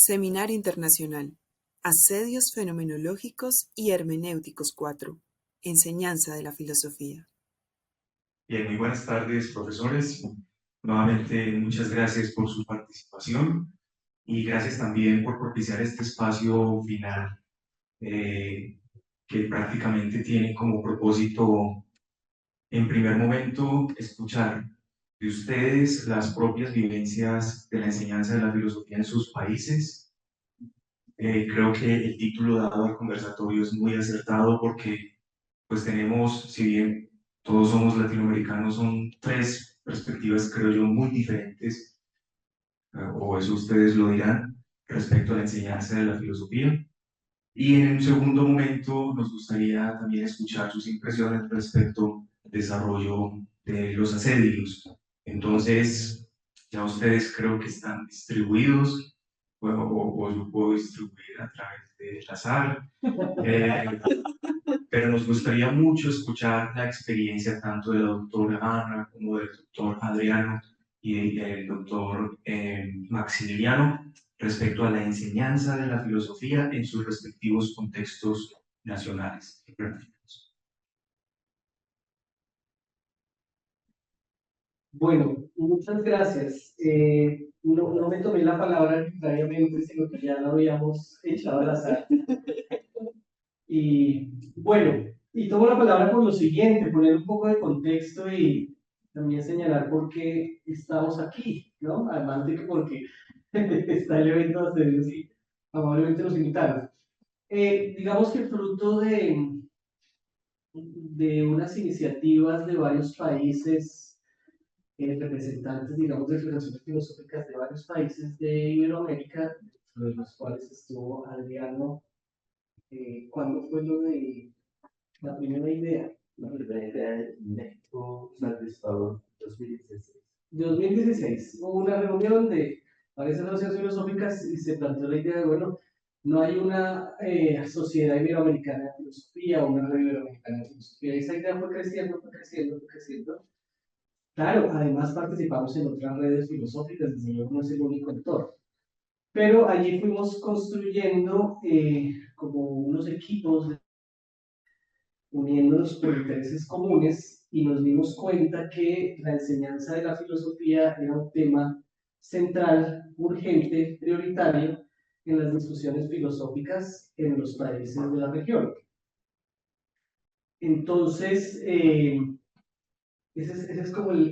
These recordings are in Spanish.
Seminario Internacional: Asedios Fenomenológicos y Hermenéuticos 4. Enseñanza de la filosofía. Bien, muy buenas tardes, profesores. Nuevamente, muchas gracias por su participación y gracias también por propiciar este espacio final que prácticamente tiene como propósito, en primer momento, escuchar de ustedes las propias vivencias de la enseñanza de la filosofía en sus países. Creo que el título dado al conversatorio es muy acertado porque pues tenemos, si bien todos somos latinoamericanos, son tres perspectivas, creo yo, muy diferentes, o eso ustedes lo dirán, respecto a la enseñanza de la filosofía. Y en un segundo momento nos gustaría también escuchar sus impresiones respecto al desarrollo de los asedios. Entonces, ya ustedes creo que están distribuidos, o yo puedo distribuir a través del azar. Pero nos gustaría mucho escuchar la experiencia tanto de la doctora Ana como del doctor Adriano y del doctor Maximiliano respecto a la enseñanza de la filosofía en sus respectivos contextos nacionales. Bueno, muchas gracias. No me tomé la palabra arbitrariamente, sino que ya la habíamos echado al azar. Y bueno, y tomo la palabra por lo siguiente, poner un poco de contexto y también señalar por qué estamos aquí, ¿no? Además de que porque está el evento de ustedes y amablemente nos invitaron. Digamos que fruto de unas iniciativas de varios países, representantes, digamos, de organizaciones filosóficas de varios países de Iberoamérica, de los cuales estuvo Adriano. ¿Cuándo fue lo de la primera idea? La primera idea de México, Estado 2016. 2016, hubo una reunión de varias asociaciones filosóficas y se planteó la idea de, bueno, no hay una sociedad iberoamericana de filosofía o una red iberoamericana de filosofía. Y esa idea fue creciendo, fue creciendo, fue creciendo. Claro, además participamos en otras redes filosóficas, desde luego no es el único actor. Pero allí fuimos construyendo como unos equipos, uniéndonos por intereses comunes, y nos dimos cuenta que la enseñanza de la filosofía era un tema central, urgente, prioritario en las discusiones filosóficas en los países de la región. Entonces, ese es como el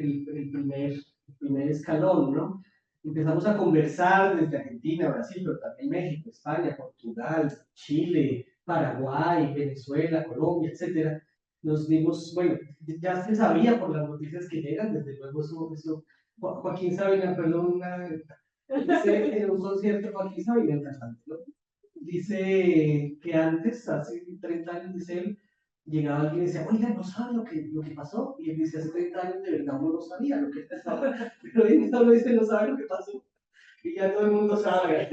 primer escalón, ¿no? Empezamos a conversar desde Argentina, Brasil, pero también México, España, Portugal, Chile, Paraguay, Venezuela, Colombia, etc. Nos dimos, bueno, ya se sabía por las noticias que llegan, desde luego eso Joaquín Sabina, perdón, dice en un concierto, Joaquín Sabina, el cantante, ¿no? Dice que antes, hace 30 años, dice él, llegaba alguien y decía, oiga, ¿no sabe lo que pasó? Y él dice, hace 30 años de verdad uno no sabía lo que pasaba, pero hoy en día uno dice, no sabe lo que pasó, y ya todo el mundo sabe.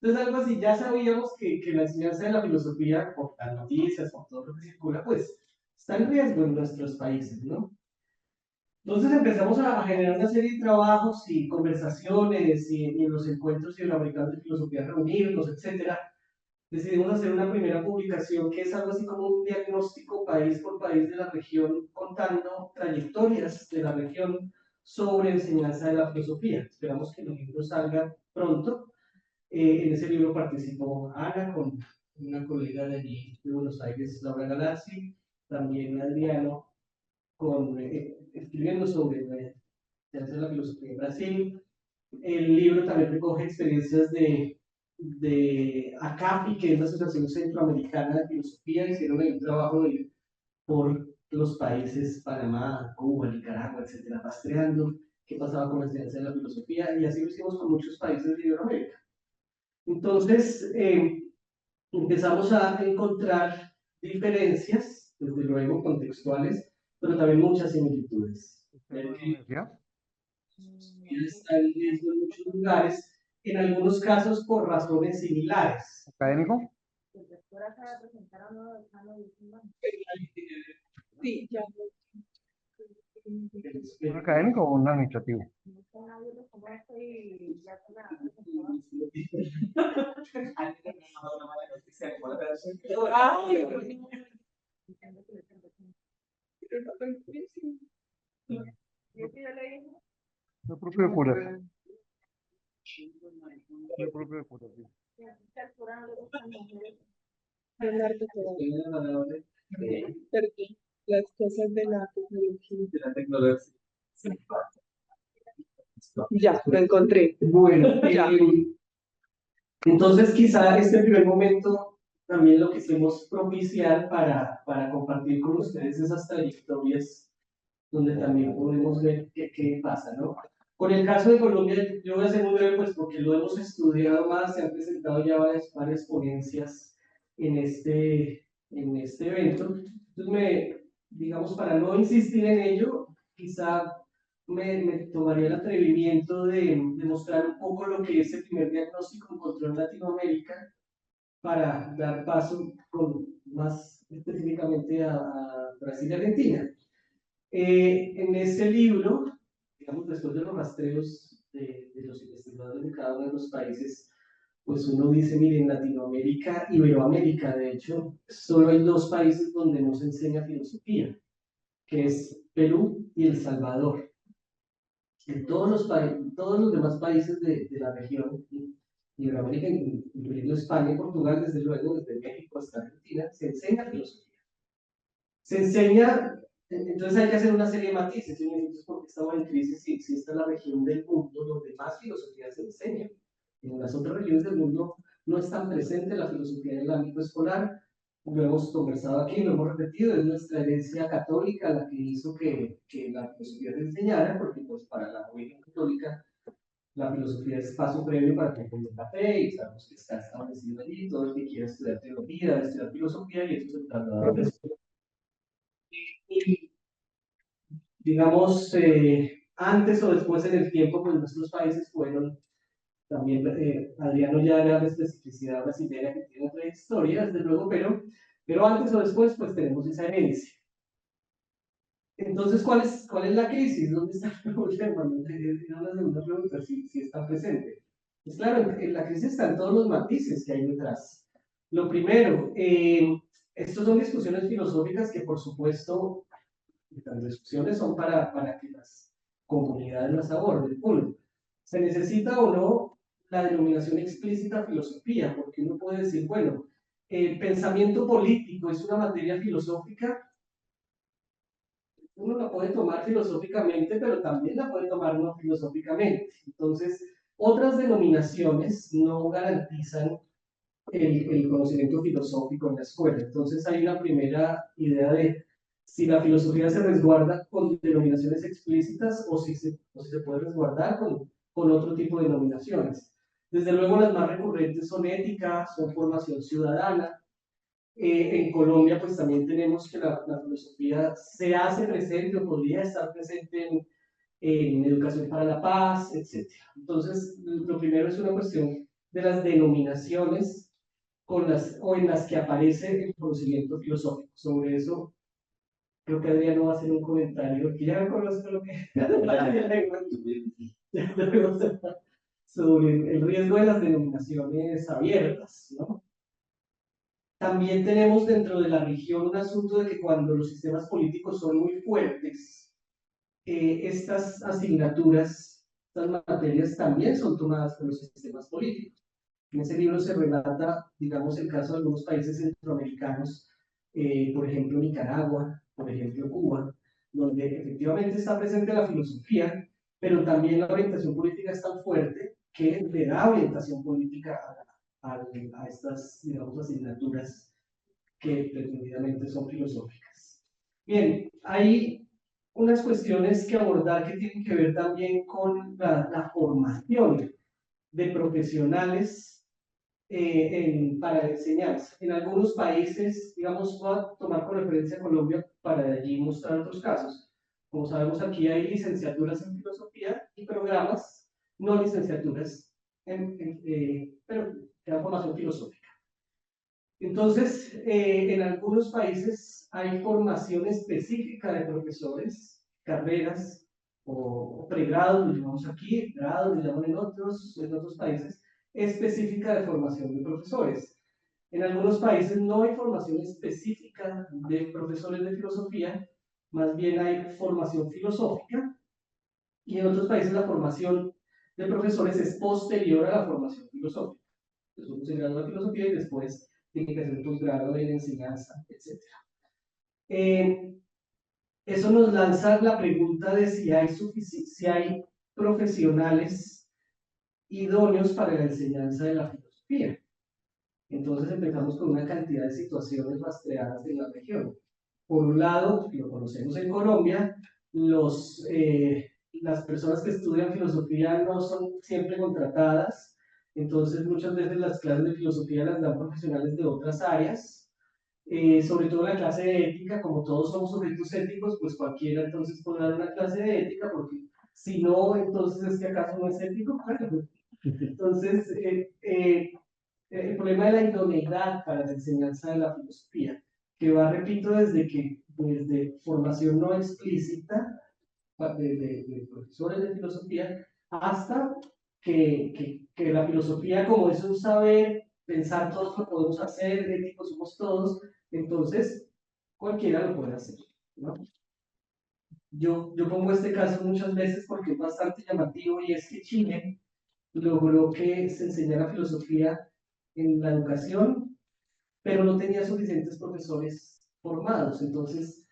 Entonces, algo así, ya sabíamos que la enseñanza de la filosofía, por las noticias, por todo lo que circula, pues está en riesgo en nuestros países, ¿no? Entonces empezamos a generar una serie de trabajos y conversaciones y en los encuentros iberoamericanos de filosofía reunirnos, etcétera. Decidimos hacer una primera publicación que es algo así como un diagnóstico país por país de la región, contando trayectorias de la región sobre enseñanza de la filosofía. Esperamos que el libro salga pronto. En ese libro participó Ana con una colega de allí de Buenos Aires, Laura Galazzi, también Adriano, escribiendo sobre la enseñanza de la filosofía en Brasil. El libro también recoge experiencias de ACAFI, que es la Asociación Centroamericana de Filosofía. Hicieron un trabajo por los países Panamá, Cuba, Nicaragua, etcétera, rastreando qué pasaba con la enseñanza de la filosofía, y así lo hicimos con muchos países de Iberoamérica. Entonces, empezamos a encontrar diferencias, desde luego contextuales, pero también muchas similitudes. Está en riesgo en muchos lugares, en algunos casos por razones similares. ¿Académico? Sí, ya. ¿Un académico o un administrativo? La propia cura. La propia cura, sí. Perdí las cosas de la tecnología. Ya, lo encontré. Bueno, Ya. entonces quizá este primer momento también lo quisimos propiciar para compartir con ustedes esas trayectorias donde también podemos ver qué pasa, ¿no? Con el caso de Colombia, yo voy a ser muy breve, pues porque lo hemos estudiado más, se han presentado ya varias ponencias en este evento. Entonces, digamos, para no insistir en ello, quizá me tomaría el atrevimiento de mostrar un poco lo que ese primer diagnóstico encontró en Latinoamérica para dar paso más específicamente a Brasil y Argentina. En ese libro, digamos, después de los rastreos de los investigadores de cada uno de los países, pues uno dice, miren, Latinoamérica, Iberoamérica, de hecho, solo hay dos países donde no se enseña filosofía, que es Perú y El Salvador. En todos los demás países de la región, Iberoamérica, incluyendo España y Portugal, desde luego, desde México hasta Argentina, se enseña filosofía. Se enseña, entonces hay que hacer una serie de matices, entonces porque estamos en crisis si esta es la región del mundo donde más filosofía se enseña. En las otras regiones del mundo no es tan presente la filosofía en el ámbito escolar, lo hemos conversado aquí, lo hemos repetido, es nuestra herencia católica la que hizo que la filosofía se enseñara, porque pues para la religión católica la filosofía es paso previo para que ponga la fe, y sabemos que está establecido allí, todo el que quiera estudiar teología, debe estudiar filosofía, y eso se traslada a la escuela. Y digamos, antes o después en el tiempo, pues nuestros países fueron también, Adriano ya era de especificidad brasileña que tiene otra historia, desde luego, pero antes o después, pues tenemos esa herencia. Entonces, ¿cuál es la crisis? ¿Dónde está el problema? Era una segunda pregunta, si está presente. Pues claro, en la crisis están todos los matices que hay detrás. Lo primero, estas son discusiones filosóficas que, por supuesto, las discusiones son para que las comunidades las aborden. Uno, ¿se necesita o no la denominación explícita filosofía? Porque uno puede decir, bueno, el pensamiento político es una materia filosófica. Uno la puede tomar filosóficamente, pero también la puede tomar no filosóficamente. Entonces, otras denominaciones no garantizan el conocimiento filosófico en la escuela. Entonces, hay una primera idea de si la filosofía se resguarda con denominaciones explícitas o si se puede resguardar con otro tipo de denominaciones. Desde luego, las más recurrentes son ética, son formación ciudadana. En Colombia, pues también tenemos que la filosofía se hace presente o podría estar presente en educación para la paz, etc. Entonces, lo primero es una cuestión de las denominaciones o en las que aparece el conocimiento filosófico. Sobre eso, creo que Adriano va a hacer un comentario, que ya conozco lo que sobre el riesgo de las denominaciones abiertas, ¿no? También tenemos dentro de la región un asunto de que cuando los sistemas políticos son muy fuertes, estas asignaturas, estas materias también son tomadas por los sistemas políticos. En ese libro se relata, digamos, el caso de algunos países centroamericanos, por ejemplo Nicaragua, por ejemplo Cuba, donde efectivamente está presente la filosofía, pero también la orientación política es tan fuerte que le da orientación política a estas, digamos, asignaturas que pretendidamente son filosóficas. Bien, hay unas cuestiones que abordar que tienen que ver también con la formación de profesionales para la enseñanza. En algunos países, digamos, voy a tomar como referencia Colombia para de allí mostrar otros casos. Como sabemos, aquí hay licenciaturas en filosofía y programas no licenciaturas, pero que dan formación filosófica. Entonces, en algunos países hay formación específica de profesores, carreras o pregrados, lo llamamos aquí, grados, lo llaman en otros países, específica de formación de profesores. En algunos países no hay formación específica de profesores de filosofía, más bien hay formación filosófica, y en otros países la formación de profesores es posterior a la formación filosófica. Entonces uno se gradúa en filosofía y después tiene que hacer un posgrado en enseñanza, etc. Eso nos lanza la pregunta de si hay profesionales idóneos para la enseñanza de la filosofía. Entonces empezamos con una cantidad de situaciones rastreadas en la región. Por un lado, lo conocemos en Colombia, las personas que estudian filosofía no son siempre contratadas, entonces muchas veces las clases de filosofía las dan profesionales de otras áreas, sobre todo la clase de ética, como todos somos sujetos éticos, pues cualquiera entonces puede dar una clase de ética, porque si no, entonces es que acaso no es ético. Entonces, el problema de la idoneidad para la enseñanza de la filosofía, que va, repito, desde formación no explícita de profesores de filosofía hasta que la filosofía, como es un saber, pensar todos lo podemos hacer, éticos somos todos, entonces cualquiera lo puede hacer, ¿no? Yo pongo este caso muchas veces porque es bastante llamativo, y es que Chile logró que se enseñara filosofía en la educación, pero no tenía suficientes profesores formados. Entonces,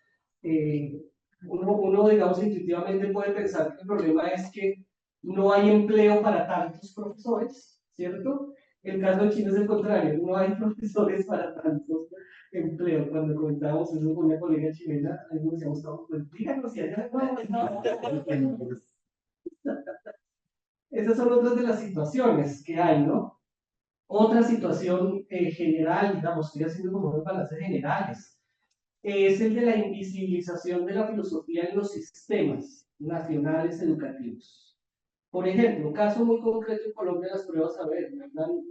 uno, digamos, intuitivamente puede pensar que el problema es que no hay empleo para tantos profesores, ¿cierto? El caso de Chile es el contrario, no hay profesores para tantos empleos. Cuando comentábamos eso con una colega chilena, algunos decíamos, no, pues díganos si allá no. Esas son otras de las situaciones que hay, ¿no? Otra situación general, digamos, estoy haciendo como unos balances generales, es el de la invisibilización de la filosofía en los sistemas nacionales educativos. Por ejemplo, caso muy concreto en Colombia, las pruebas saber, me dan una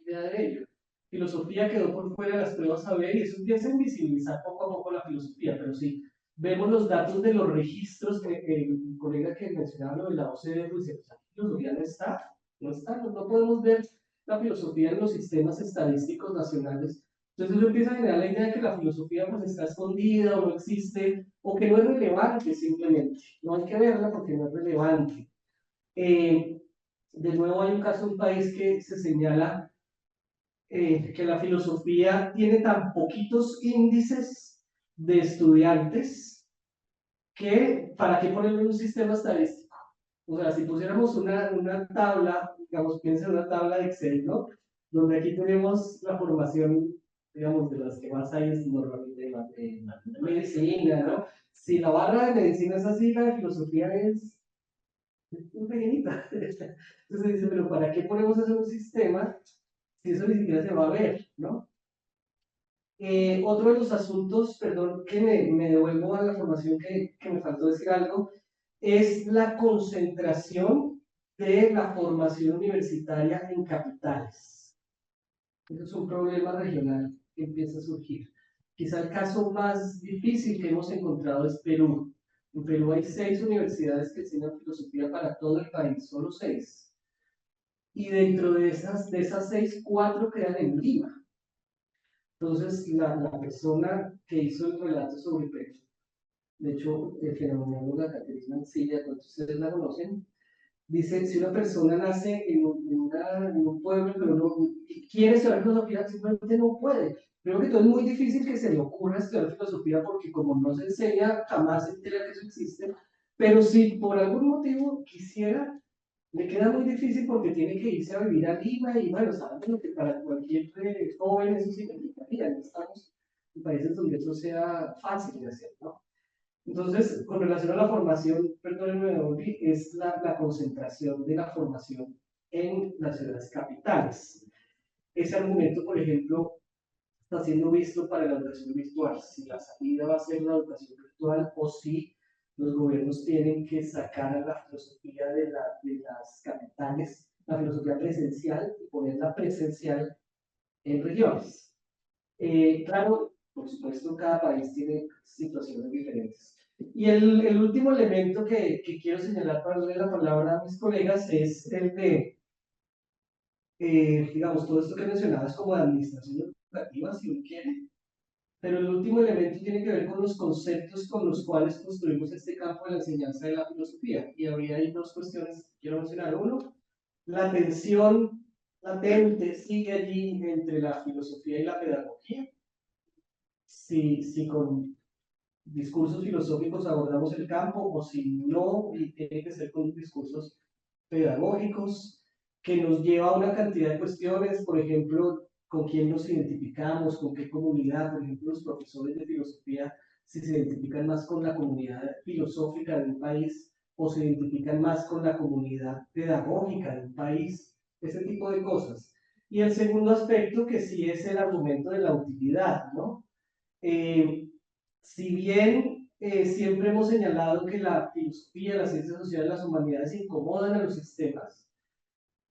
idea de ello. Filosofía quedó por fuera de las pruebas saber y eso empieza a invisibilizar poco a poco la filosofía, pero sí, vemos los datos de los registros, que el colega que mencionaba lo de la OCDE, pues la filosofía no está, no podemos ver la filosofía en los sistemas estadísticos nacionales. Entonces uno empieza a generar la idea de que la filosofía pues está escondida o no existe, o que no es relevante simplemente. No hay que verla porque no es relevante. De nuevo hay un caso en un país que se señala que la filosofía tiene tan poquitos índices de estudiantes que para qué ponerlo en un sistema estadístico. O sea, si pusiéramos una tabla, digamos, piensen en una tabla de Excel, ¿no? Donde aquí tenemos la formación, digamos, de las que más hay es normalmente de medicina, ¿no? Si la barra de medicina es así, la de filosofía es muy pequeñita. Entonces dice, pero ¿para qué ponemos eso en un sistema si eso ni siquiera se va a ver, ¿no? Otro de los asuntos, perdón, que me devuelvo a la formación que me faltó decir algo, es la concentración de la formación universitaria en capitales. Eso es un problema regional que empieza a surgir. Quizá el caso más difícil que hemos encontrado es Perú. En Perú hay 6 universidades que enseñan filosofía para todo el país, solo 6. Y dentro de esas 6, 4 quedan en Lima. Entonces, la persona que hizo el relato sobre Perú, de hecho, el fenomenóloga Caterina Mancilla, cuando ustedes la conocen, dice, si una persona nace en un pueblo, pero no quiere estudiar filosofía, simplemente no puede. Creo que todo es muy difícil que se le ocurra estudiar filosofía porque como no se enseña, jamás se entera que eso existe. Pero si por algún motivo quisiera, le queda muy difícil porque tiene que irse a vivir a Lima y bueno, saben que para cualquier joven eso significaría. No estamos en países donde eso sea fácil de hacer, ¿no? Entonces, con relación a la formación, perdónenme, es la concentración de la formación en las ciudades capitales. Ese argumento, por ejemplo, está siendo visto para la educación virtual. Si la salida va a ser la educación virtual o si los gobiernos tienen que sacar a la filosofía de las capitales, la filosofía presencial, y ponerla presencial en regiones. Claro, por supuesto, cada país tiene situaciones diferentes. Y el último elemento que quiero señalar para darle la palabra a mis colegas es el de digamos, todo esto que mencionaba es como de administración educativa, si uno quiere, pero el último elemento tiene que ver con los conceptos con los cuales construimos este campo de la enseñanza de la filosofía. Y habría ahí dos cuestiones que quiero mencionar. Uno, la tensión latente sigue allí entre la filosofía y la pedagogía. Si con discursos filosóficos abordamos el campo o si no, y tiene que ser con discursos pedagógicos, que nos lleva a una cantidad de cuestiones, por ejemplo, con quién nos identificamos, con qué comunidad, por ejemplo, los profesores de filosofía, si se identifican más con la comunidad filosófica de un país o se identifican más con la comunidad pedagógica de un país, ese tipo de cosas. Y el segundo aspecto que sí es el argumento de la utilidad, ¿no? Eh, si bien siempre hemos señalado que la filosofía, las ciencias sociales, las humanidades incomodan a los sistemas,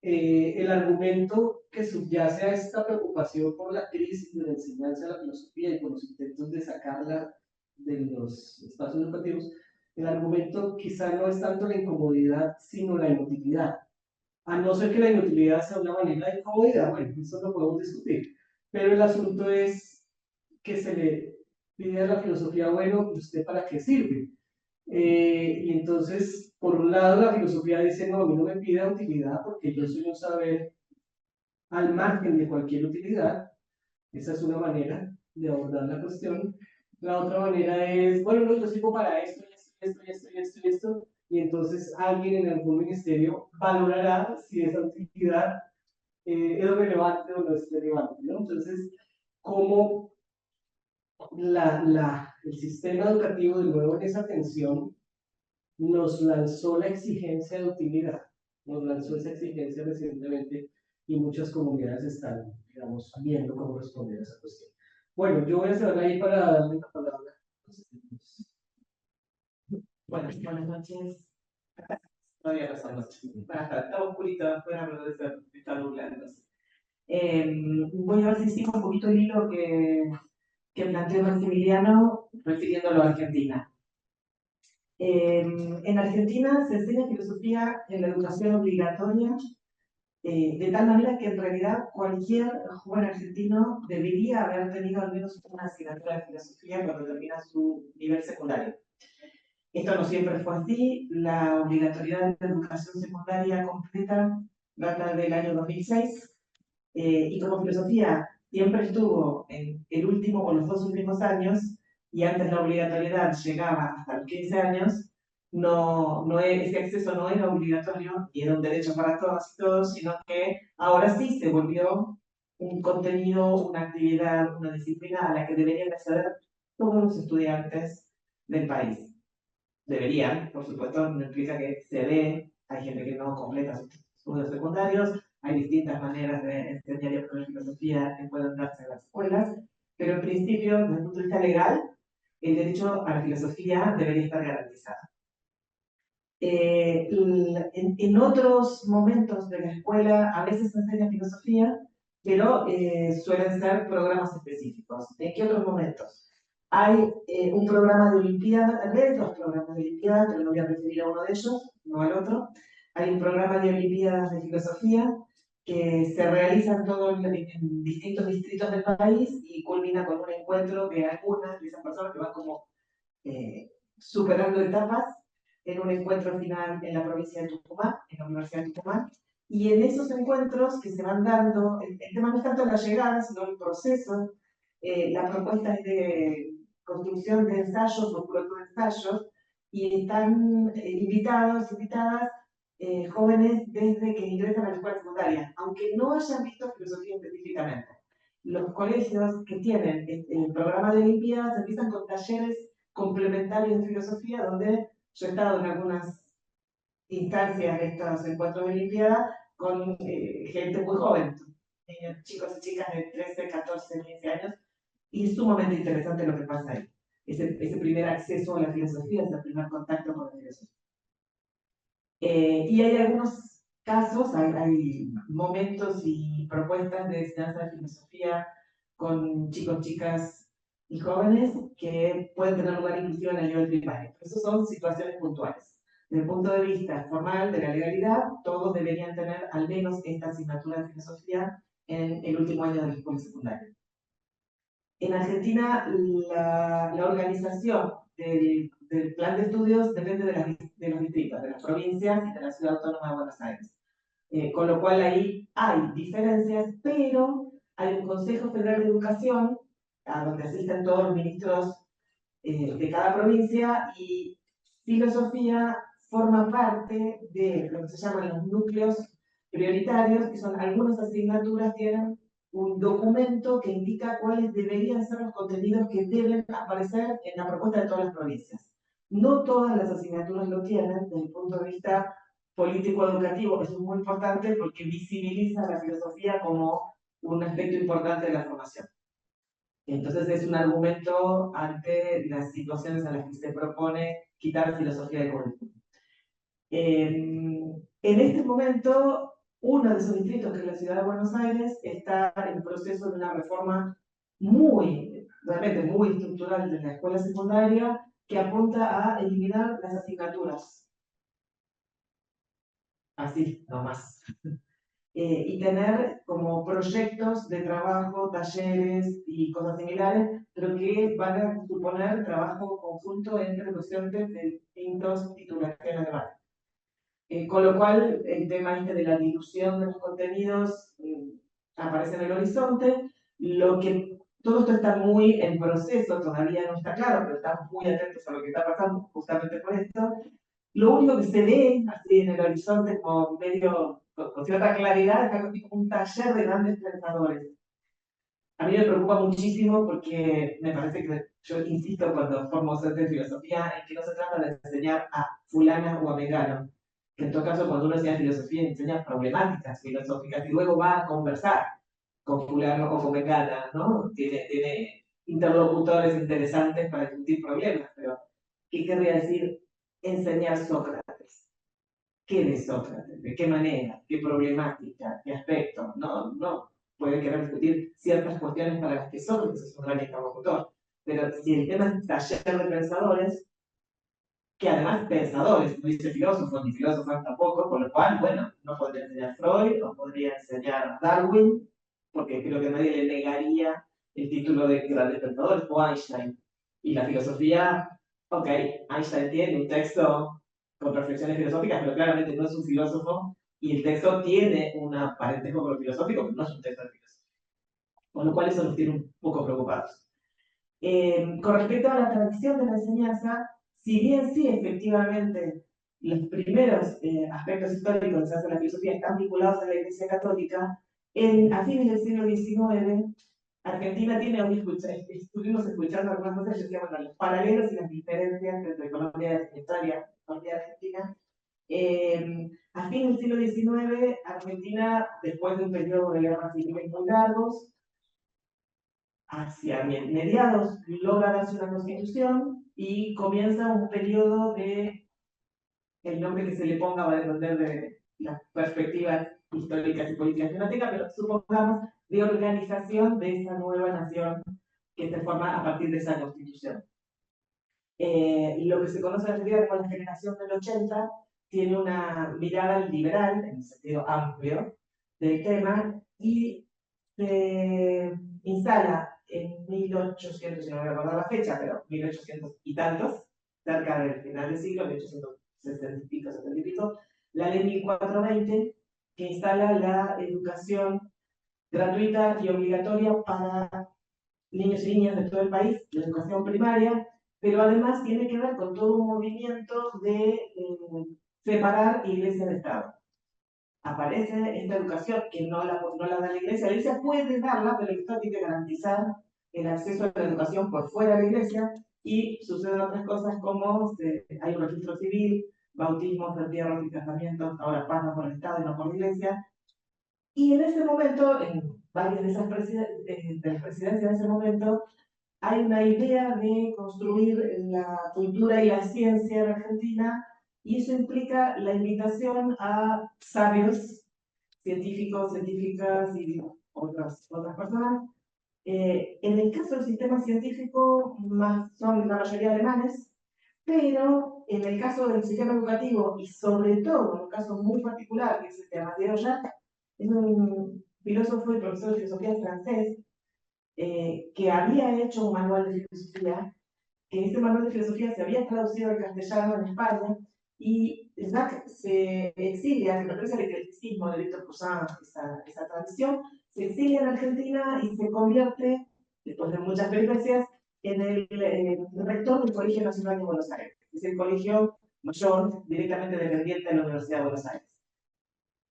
el argumento que subyace a esta preocupación por la crisis de la enseñanza de la filosofía y por los intentos de sacarla de los espacios educativos, el argumento quizá no es tanto la incomodidad, sino la inutilidad. A no ser que la inutilidad sea una manera de incomodidad, bueno, eso lo podemos discutir. Pero el asunto es que se le pide a la filosofía, bueno, ¿y usted para qué sirve? Y entonces, por un lado, la filosofía dice, no, a mí no me pide utilidad porque yo soy un saber al margen de cualquier utilidad. Esa es una manera de abordar la cuestión. La otra manera es, bueno, no, yo sirvo para esto, y entonces alguien en algún ministerio valorará si esa utilidad es relevante o no es relevante, ¿no? Entonces, ¿cómo el sistema educativo, de nuevo en esa tensión, nos lanzó la exigencia de utilidad, nos lanzó esa exigencia recientemente y muchas comunidades están, digamos, viendo cómo responder a esa cuestión. Bueno, yo voy a cerrar ahí para darle la palabra. Buenas noches. Todavía no son noches. Está oscurito afuera, pero debe ser, está nublándose. Voy a ver si sigo un poquito el hilo que planteó Maximiliano, refiriéndolo a Argentina. En Argentina se enseña filosofía en la educación obligatoria, de tal manera que en realidad cualquier joven argentino debería haber tenido al menos una asignatura de filosofía cuando termina su nivel secundario. Esto no siempre fue así. La obligatoriedad de la educación secundaria completa data del año 2006, y como filosofía siempre estuvo en el último o los dos últimos años, y antes la obligatoriedad llegaba hasta los 15 años, ese acceso no era obligatorio y era un derecho para todas y todos, sino que ahora sí se volvió un contenido, una actividad, una disciplina a la que deberían acceder todos los estudiantes del país. Deberían, por supuesto, no implica que se dé, hay gente que no completa sus estudios secundarios, hay distintas maneras de enseñar y aprender filosofía que pueden darse en las escuelas, pero en principio, desde el punto de vista legal, el derecho a la filosofía debería estar garantizado. En otros momentos de la escuela a veces se enseña filosofía, pero suelen ser programas específicos. ¿En qué otros momentos? Hay un programa de Olimpiada, tal vez dos programas de Olimpiada, pero no voy a referir a uno de ellos, no al otro. Hay un programa de Olimpiadas de Filosofía que se realiza en distintos distritos del país y culmina con un encuentro de algunas de esas personas que van como superando etapas en un encuentro final en la provincia de Tucumán, en la Universidad de Tucumán. Y en esos encuentros que se van dando, el tema no es tanto la llegada, sino el proceso. La propuesta es de construcción de ensayos o protoensayos, y están invitados, invitadas, jóvenes desde que ingresan a la escuela secundaria, aunque no hayan visto filosofía específicamente. Los colegios que tienen el programa de Olimpiadas empiezan con talleres complementarios de filosofía, donde yo he estado en algunas instancias de estos encuentros de Olimpiada con gente muy joven, chicos y chicas de 13, 14, 15 años, y es sumamente interesante lo que pasa ahí. Ese primer acceso a la filosofía, ese primer contacto con la filosofía. Y hay algunos casos, hay momentos y propuestas de enseñanza de filosofía con chicos, chicas y jóvenes que pueden tener lugar inclusive en el nivel primario. Esas son situaciones puntuales. Desde el punto de vista formal de la legalidad, todos deberían tener al menos esta asignatura de filosofía en el último año de la escuela secundaria. En Argentina, la organización del plan de estudios depende de los distritos, de las provincias y de la Ciudad Autónoma de Buenos Aires. Con lo cual ahí hay diferencias, pero hay un Consejo Federal de Educación, a donde asisten todos los ministros de cada provincia, y filosofía forma parte de lo que se llaman los núcleos prioritarios, que son algunas asignaturas tienen un documento que indica cuáles deberían ser los contenidos que deben aparecer en la propuesta de todas las provincias. No todas las asignaturas lo tienen desde el punto de vista político-educativo. Eso es muy importante porque visibiliza la filosofía como un aspecto importante de la formación. Entonces es un argumento ante las situaciones en las que se propone quitar filosofía de currículum. En este momento, uno de esos distritos, que es la Ciudad de Buenos Aires, está en proceso de una reforma realmente muy estructural de la escuela secundaria, que apunta a eliminar las asignaturas. Así, nomás. Y tener como proyectos de trabajo, talleres y cosas similares, pero que van a suponer trabajo conjunto entre docentes de distintos titulaciones de base. Con lo cual, el tema de la dilución de los contenidos aparece en el horizonte. Todo esto está muy en proceso, todavía no está claro, pero estamos muy atentos a lo que está pasando justamente por esto. Lo único que se ve así en el horizonte con cierta claridad es algo tipo un taller de grandes pensadores. A mí me preocupa muchísimo porque me parece que yo insisto cuando formo docente de filosofía en que no se trata de enseñar a fulana o a mengano, que en todo caso cuando uno enseña filosofía enseña problemáticas filosóficas y luego va a conversar con fulano o con mengana, ¿no? Tiene interlocutores interesantes para discutir problemas, pero ¿qué querría decir enseñar Sócrates? ¿Qué es Sócrates? ¿De qué manera? ¿Qué problemática? ¿Qué aspecto? No puede querer discutir ciertas cuestiones para las que Sócrates es un gran interlocutor. Pero si el tema es taller de pensadores, que además pensadores, no dice filósofos ni filósofos tampoco, con lo cual, bueno, no podría enseñar Freud, o podría enseñar Darwin, porque creo que nadie le negaría el título de grandes pensadores, o Einstein. Y la filosofía, ok, Einstein tiene un texto con reflexiones filosóficas, pero claramente no es un filósofo, y el texto tiene un parentesco con lo filosófico, pero no es un texto de filosofía. Con lo cual eso nos tiene un poco preocupados. Con respecto a la tradición de la enseñanza, si bien sí, efectivamente, los primeros aspectos históricos que se hace de la filosofía están vinculados a la Iglesia Católica, a fines del siglo XIX, Argentina tiene, estuvimos escuchando algunas cosas, yo decía, bueno, los paralelos y las diferencias entre Colombia y Italia, Colombia y Argentina. A fines del siglo XIX, Argentina, después de un periodo de guerras civiles muy largos, hacia mediados logra darse una constitución y comienza un periodo de, el nombre que se le ponga va a depender de las perspectivas históricas y políticas que uno tenga, pero supongamos de organización de esa nueva nación que se forma a partir de esa constitución. Lo que se conoce en Argentina como la generación del 80 tiene una mirada liberal, en el sentido amplio, del tema y se instala en 1800, si no me acuerdo la fecha, pero 1800 y tantos, cerca del final del siglo, 1860 y pico, 70 y pico, la ley 1420, que instala la educación gratuita y obligatoria para niños y niñas de todo el país, la educación primaria, pero además tiene que ver con todo un movimiento de separar Iglesia de Estado. Aparece esta educación que no la da la Iglesia puede darla, pero el Estado tiene que garantizar el acceso a la educación por fuera de la Iglesia, y suceden otras cosas como hay un registro civil, bautismos, entierros y casamientos, ahora pasan por el Estado y no por la Iglesia. Y en ese momento, en varias de esas de las presidencias de ese momento, hay una idea de construir la cultura y la ciencia en Argentina, y eso implica la invitación a sabios, científicos, científicas y otras personas. En el caso del sistema científico, son la mayoría alemanes, pero en el caso del sistema educativo, y sobre todo en un caso muy particular, que es el de Mathieu Jacques, es un filósofo y profesor de filosofía francés, que había hecho un manual de filosofía, que este manual de filosofía se había traducido al castellano en España, y Jacques se exilia, que pertenece al eclecticismo de Víctor Cousin, esa tradición, se exilia en Argentina y se convierte, después de muchas peripecias, en el rector del Colegio Nacional de Buenos Aires, que es el colegio mayor directamente dependiente de la Universidad de Buenos Aires.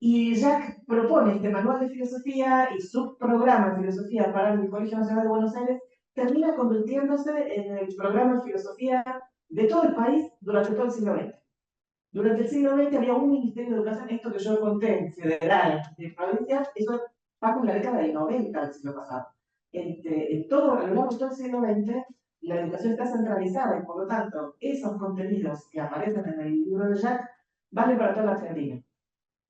Y Jacques propone este manual de filosofía y su programa de filosofía para el Colegio Nacional de Buenos Aires, termina convirtiéndose en el programa de filosofía de todo el país durante todo el siglo XX. Durante el siglo XX había un Ministerio de Educación, esto que yo conté, federal, de provincias, eso pasa en la década del 90 del siglo pasado. A lo largo de todo el siglo XX, la educación está centralizada y por lo tanto, esos contenidos que aparecen en el libro de Jacques valen para toda la Argentina.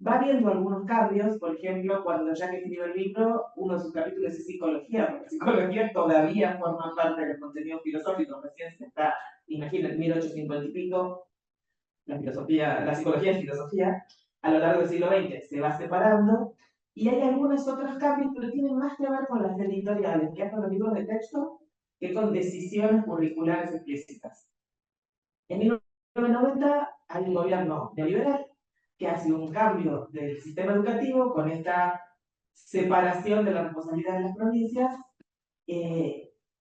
Va viendo algunos cambios, por ejemplo, cuando Jacques escribió el libro, uno de sus capítulos es psicología, porque psicología todavía forma parte del contenido filosófico, recién se está, imaginen, en 1850 y pico, la psicología es filosofía, a lo largo del siglo XX se va separando, y hay algunos otros cambios, pero tienen más que ver con las editoriales, que hacen los libros de texto, que con decisiones curriculares explícitas. En 1990 hay un gobierno neoliberal que hace un cambio del sistema educativo con esta separación de la responsabilidad de las provincias,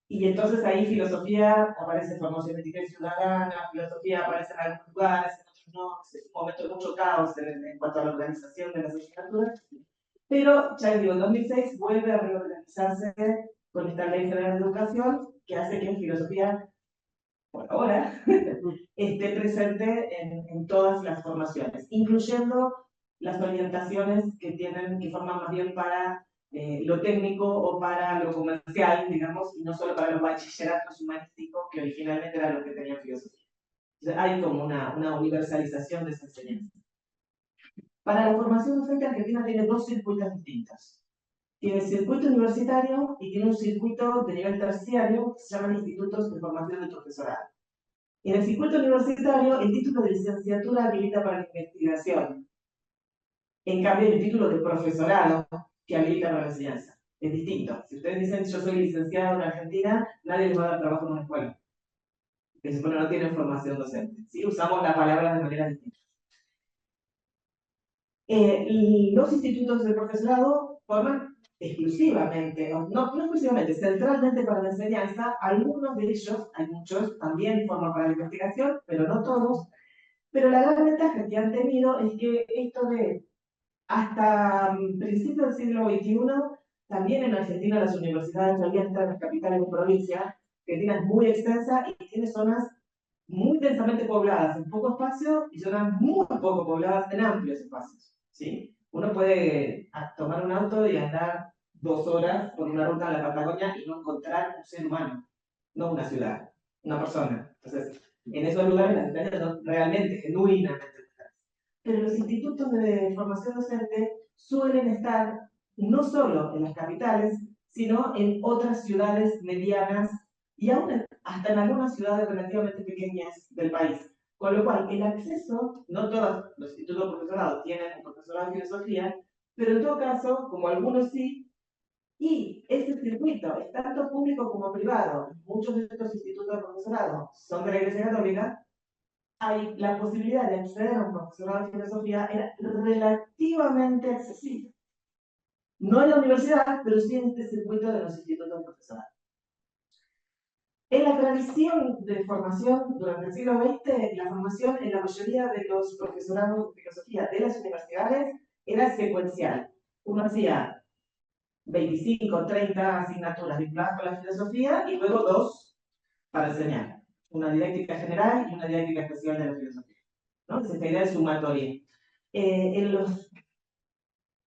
y entonces ahí filosofía aparece formación ética y ciudadana, filosofía aparece en algunos lugares, en otros no, es un momento de mucho caos en cuanto a la organización de las asignaturas, pero ya digo, en 2006 vuelve a reorganizarse con esta Ley Federal de Educación que hace que en filosofía, por ahora, esté presente en todas las formaciones, incluyendo las orientaciones que forman más bien para lo técnico o para lo comercial, digamos, y no solo para los bachilleratos humanísticos, que originalmente era lo que tenía filosofía. Entonces, hay como una universalización de esa enseñanza. Para la formación docente, Argentina tiene dos circuitos distintos. Tiene el circuito universitario y tiene un circuito de nivel terciario que se llaman institutos de formación del profesorado. En el circuito universitario, el título de licenciatura habilita para la investigación. En cambio, el título de profesorado que habilita para la enseñanza. Es distinto. Si ustedes dicen yo soy licenciado en Argentina, nadie les va a dar trabajo en una escuela. Que se supone no tienen formación docente. ¿Sí? Usamos la palabra de manera distinta. Y los institutos de profesorado forman exclusivamente, no exclusivamente, centralmente para la enseñanza. Algunos de ellos, hay muchos, también forman para la investigación, pero no todos. Pero la gran ventaja que han tenido es que esto de hasta principios del siglo XXI, también en Argentina las universidades solían estar en las capitales de provincia. Argentina es muy extensa y tiene zonas muy densamente pobladas en poco espacio y zonas muy poco pobladas en amplios espacios. ¿Sí? Uno puede tomar un auto y andar 2 horas por una ruta a la Patagonia y no encontrar un ser humano, no una ciudad, una persona. Entonces, en esos lugares las ciudades son realmente, genuinamente. Pero los institutos de formación docente suelen estar no solo en las capitales, sino en otras ciudades medianas y aún hasta en algunas ciudades relativamente pequeñas del país. Con lo cual, el acceso, no todos los institutos de profesorado tienen un profesorado de filosofía, pero en todo caso, como algunos sí, y este circuito es tanto público como privado. Muchos de estos institutos de profesorado son de la Iglesia Católica. La posibilidad de acceder a un profesorado de filosofía era relativamente accesible. No en la universidad, pero sí en este circuito de los institutos de profesorado. En la tradición de formación durante el siglo XX, la formación en la mayoría de los profesorados de filosofía de las universidades era secuencial. Uno hacía 25, 30 asignaturas vinculadas con la filosofía y luego 2 para enseñar. Una didáctica general y una didáctica especial de la filosofía. ¿No? Es esta idea de sumatoria.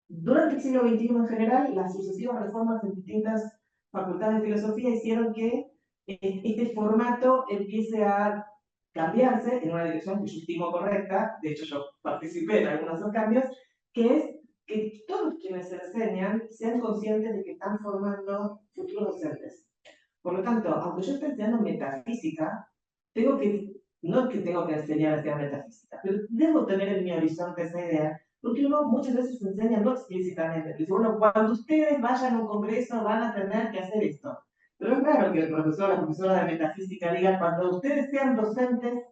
Durante el siglo XXI en general, las sucesivas reformas en distintas facultades de filosofía hicieron que este formato empiece a cambiarse en una dirección que yo estimo correcta. De hecho, yo participé en algunos de esos cambios, que es que todos quienes enseñan sean conscientes de que están formando futuros docentes. Por lo tanto, aunque yo esté enseñando metafísica, tengo que No es que tengo que enseñar a hacer metafísica, pero debo tener en mi horizonte esa idea, porque uno muchas veces enseña no explícitamente, dice, bueno, cuando ustedes vayan a un congreso van a tener que hacer esto. Pero es raro que el profesor o la profesora de metafísica diga, cuando ustedes sean docentes,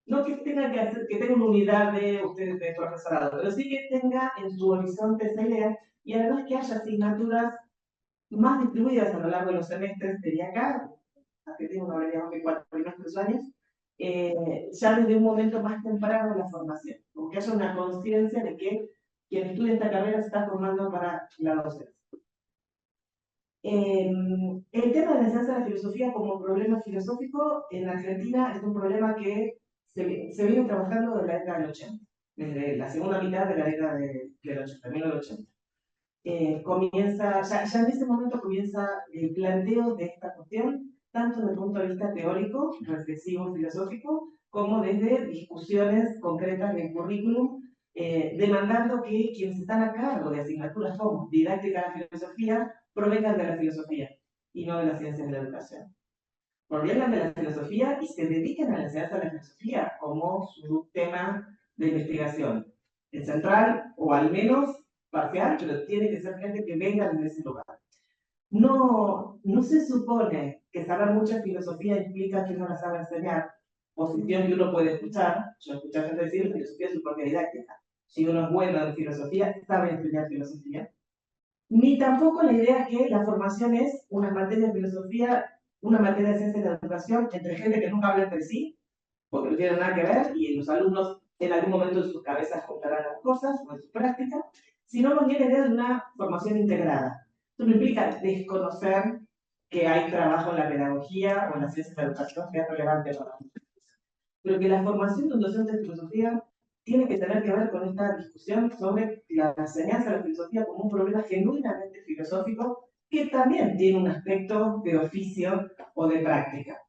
no que tenga que hacer, que tenga una unidad de ustedes de profesorado, pero sí que tenga en su horizonte esa idea, y además que haya asignaturas más distribuidas a lo largo de los semestres. Tenía acá, Argentina no hablaríamos de 4 primeros años, ya desde un momento más temprano de la formación, como que haya una conciencia de que quien estudia esta carrera se está formando para la docencia. El tema de la enseñanza de la filosofía como problema filosófico en Argentina es un problema que se viene trabajando desde la década del 80, desde la segunda mitad de la década del 80, 1980. Comienza, ya en ese momento comienza el planteo de esta cuestión, tanto desde el punto de vista teórico, reflexivo, filosófico, como desde discusiones concretas del currículum, demandando que quienes están a cargo de asignaturas como didáctica de la filosofía provengan de la filosofía y no de las ciencias de la educación. Provengan de la filosofía y se dediquen a la enseñanza de la filosofía como su tema de investigación. El central, o al menos parcial, pero tiene que ser gente que venga de ese lugar. No se supone que saber mucha filosofía implica que uno la sabe enseñar, posición que uno puede escuchar. Yo escuché gente decir, filosofía es su propia didáctica. Si uno es bueno en filosofía, sabe estudiar filosofía. Ni tampoco la idea que la formación es una materia de filosofía, una materia de ciencia de la educación entre gente que nunca habla entre sí, porque no tiene nada que ver, y los alumnos en algún momento en sus cabezas contarán las cosas o en su práctica, sino más bien la idea de una formación integrada. Esto no implica desconocer que hay trabajo en la pedagogía o en la ciencia de la educación que es relevante para nosotros, pero que la formación de un docente de filosofía tiene que tener que ver con esta discusión sobre la enseñanza de la filosofía como un problema genuinamente filosófico que también tiene un aspecto de oficio o de práctica.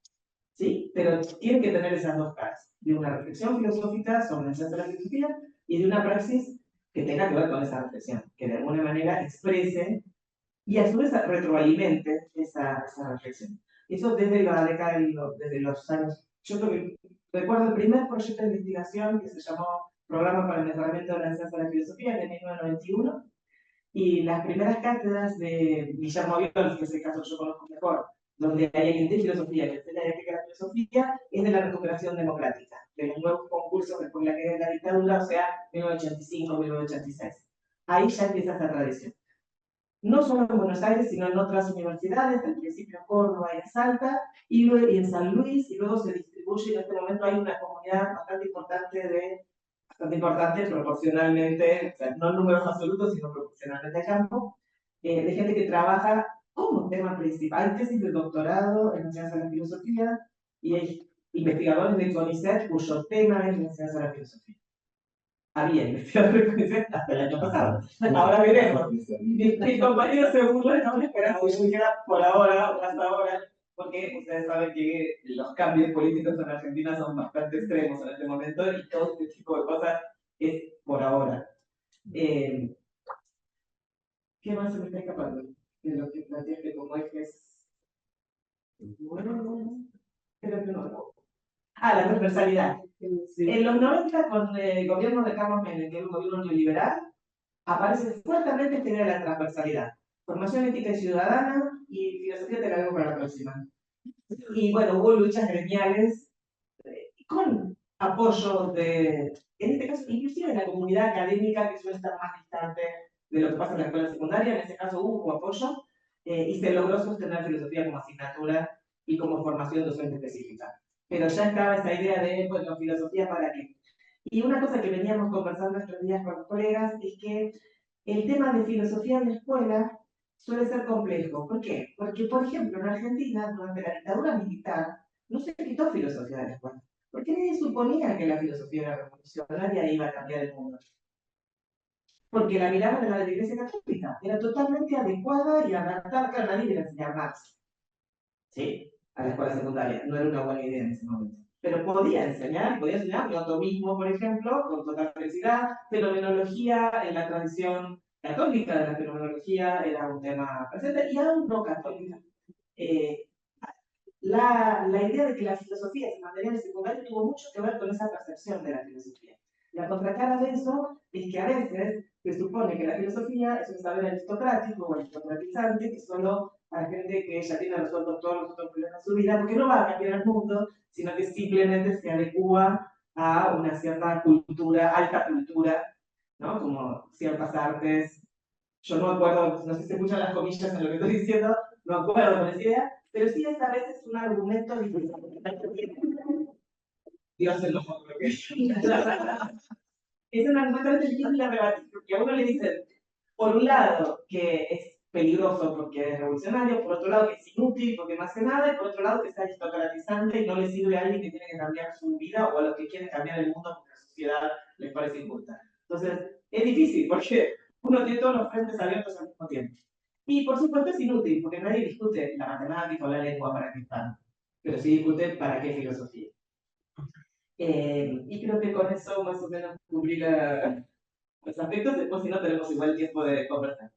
¿Sí? Pero tiene que tener esas dos caras, de una reflexión filosófica sobre la enseñanza de la filosofía y de una praxis que tenga que ver con esa reflexión, que de alguna manera exprese y a su vez retroalimente esa reflexión. Eso desde la década desde los años. Yo creo que recuerdo el primer proyecto de investigación que se llamó Programa para el Mejoramiento de la Enseñanza de la Filosofía de 1991, y las primeras cátedras de Guillermo Viols, que es el caso que yo conozco mejor, donde hay alguien de filosofía que enseña dialéctica de la filosofía, es de la recuperación democrática, de los nuevos concursos después de la caída de la dictadura, o sea, 1985, 1986. Ahí ya empieza esta tradición. No solo en Buenos Aires, sino en otras universidades, al principio en Córdoba y en Salta, y en San Luis, y luego se distribuye. En este momento hay una comunidad bastante importante proporcionalmente, o sea, no en números absolutos, sino proporcionalmente a campo, de gente que trabaja como tema principal, tesis de doctorado en enseñanza de la filosofía, y hay investigadores de CONICET cuyo tema es la enseñanza de la filosofía. Había investigadores de CONICET hasta el año pasado. Ahora veremos. Mis compañeros se burlan, no me esperan que yo dijera por ahora o hasta ahora, porque ustedes saben que los cambios políticos en Argentina son bastante extremos en este momento y todo este tipo de cosas es por ahora. ¿Qué más se me está escapando? De lo que planteaste como ejes. Bueno, creo que no. La transversalidad. En los 90, con el gobierno de Carlos Menem, que era un gobierno neoliberal, aparece fuertemente esta idea de la transversalidad. Formación ética y ciudadana y filosofía te la veo para la próxima. Y bueno, hubo luchas gremiales con apoyo en este caso, inclusive de la comunidad académica que suele estar más distante de lo que pasa en la escuela secundaria. En ese caso hubo apoyo y se logró sostener filosofía como asignatura y como formación docente específica. Pero ya estaba esa idea de, bueno, filosofía para qué. Y una cosa que veníamos conversando estos días con los colegas es que el tema de filosofía en la escuela suele ser complejo. ¿Por qué? Porque, por ejemplo, en Argentina, durante la dictadura militar, no se quitó filosofía de la escuela. Porque nadie suponía que la filosofía era revolucionaria e iba a cambiar el mundo. Porque la mirada de la Iglesia Católica era totalmente adecuada y adaptada. Claro, nadie iba a enseñar Marx, ¿sí? A la escuela secundaria. No era una buena idea en ese momento. Pero podía enseñar neotomismo, por ejemplo, con total felicidad, fenomenología en la tradición católica de la fenomenología era un tema presente, y aún no católica. la idea de que la filosofía se mantenía en el secundario tuvo mucho que ver con esa percepción de la filosofía. La contracara de eso es que a veces se supone que la filosofía es un saber aristocrático o aristocratizante que solo para gente que ya tiene resueltos todos los otros problemas de su vida, porque no va a cambiar el mundo, sino que simplemente se adecua a una cierta cultura, alta cultura, ¿no? Como ciertas artes. Yo no acuerdo, no sé si se escuchan las comillas en lo que estoy diciendo, no acuerdo con esa idea, pero sí es a veces un argumento difícil. Dios en los otros. Es un argumento difícil de rebatir, porque a uno le dicen, por un lado, que es peligroso porque es revolucionario, por otro lado, que es inútil porque no hace nada, y por otro lado, que es aristocratizante y no le sirve a alguien que tiene que cambiar su vida o a los que quieren cambiar el mundo porque la sociedad les parece injusta. Entonces, es difícil porque uno tiene todos los frentes abiertos al mismo tiempo. Y por supuesto es inútil porque nadie discute la matemática o la lengua para qué están, pero sí discute para qué filosofía. Y creo que con eso más o menos cubrí los aspectos, después si no tenemos igual tiempo de conversar.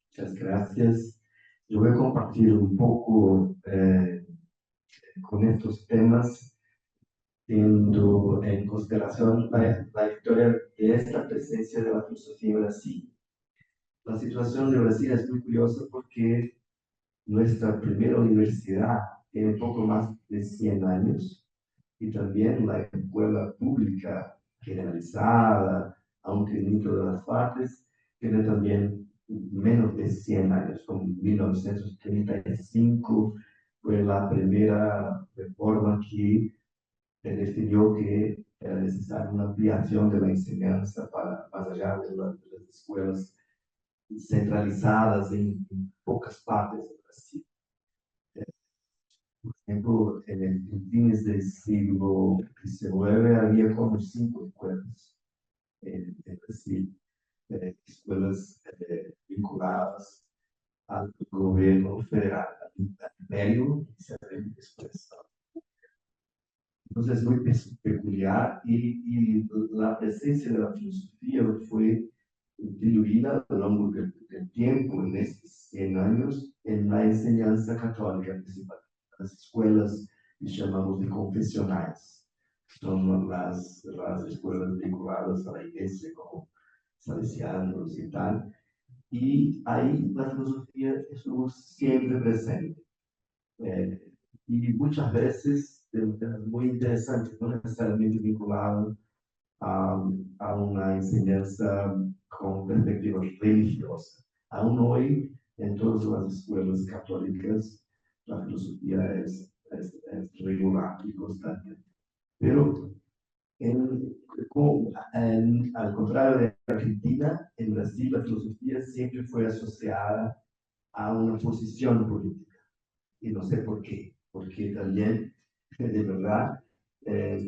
Muchas gracias. Yo voy a compartir un poco con estos temas, teniendo en consideración la historia de esta presencia de la filosofía en Brasil. La situación de Brasil es muy curiosa porque nuestra primera universidad tiene poco más de 100 años y también la escuela pública generalizada, aunque dentro de las partes, tiene también menos de 100 años, como 1935 fue la primera reforma que definió que era necesaria una ampliación de la enseñanza para más allá de las escuelas centralizadas en pocas partes del Brasil. Por ejemplo, en fines del siglo XIX había como 5 escuelas en Brasil, escuelas vinculadas al gobierno federal, al imperio, y después. Entonces es muy peculiar y la presencia de la filosofía fue diluida a lo largo del tiempo, en estos 100 años, en la enseñanza católica principal. Las escuelas que llamamos de confesionales son las escuelas vinculadas a la iglesia, como salesianos y tal. Y ahí la filosofía estuvo siempre presente. Y muchas veces de temas muy interesantes, no necesariamente vinculado a una enseñanza con perspectiva religiosa. Aún hoy, en todas las escuelas católicas, la filosofía es regular y constante. Pero al contrario de Argentina, en Brasil la filosofía siempre fue asociada a una posición política. Y no sé por qué, porque también, de verdad,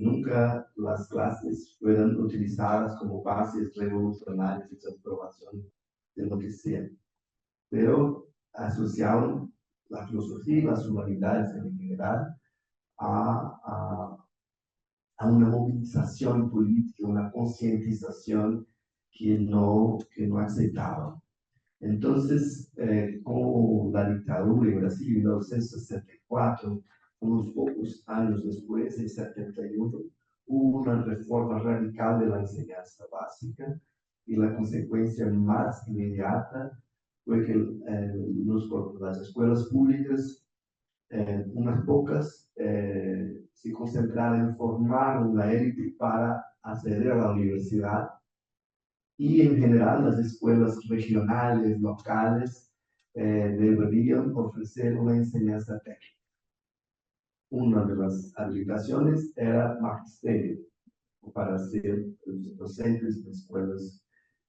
nunca las clases fueron utilizadas como bases revolucionarias de transformación de lo que sea, pero asociaron la filosofía y las humanidades en general a, a una movilización política, una concientización que no aceptaban. Entonces, con la dictadura en Brasil en 1964, unos pocos años después, en 71, hubo una reforma radical de la enseñanza básica y la consecuencia más inmediata fue que las escuelas públicas, unas pocas, se concentraron en formar una élite para acceder a la universidad y en general las escuelas regionales, locales, deberían ofrecer una enseñanza técnica. Una de las habilitaciones era magisterio, para ser docentes de escuelas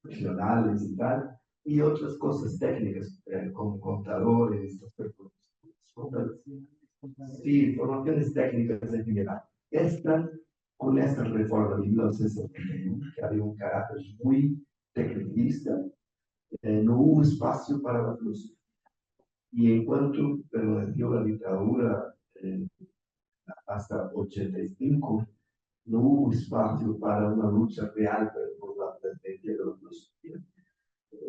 regionales y tal, y otras cosas técnicas, como contadores, sí, formaciones técnicas en general. Con esta reforma de 1961, que había un carácter muy tecnicista, no hubo espacio para la filosofía. Y en cuanto permaneció la dictadura hasta 85, no hubo espacio para una lucha real por la presencia de la filosofía.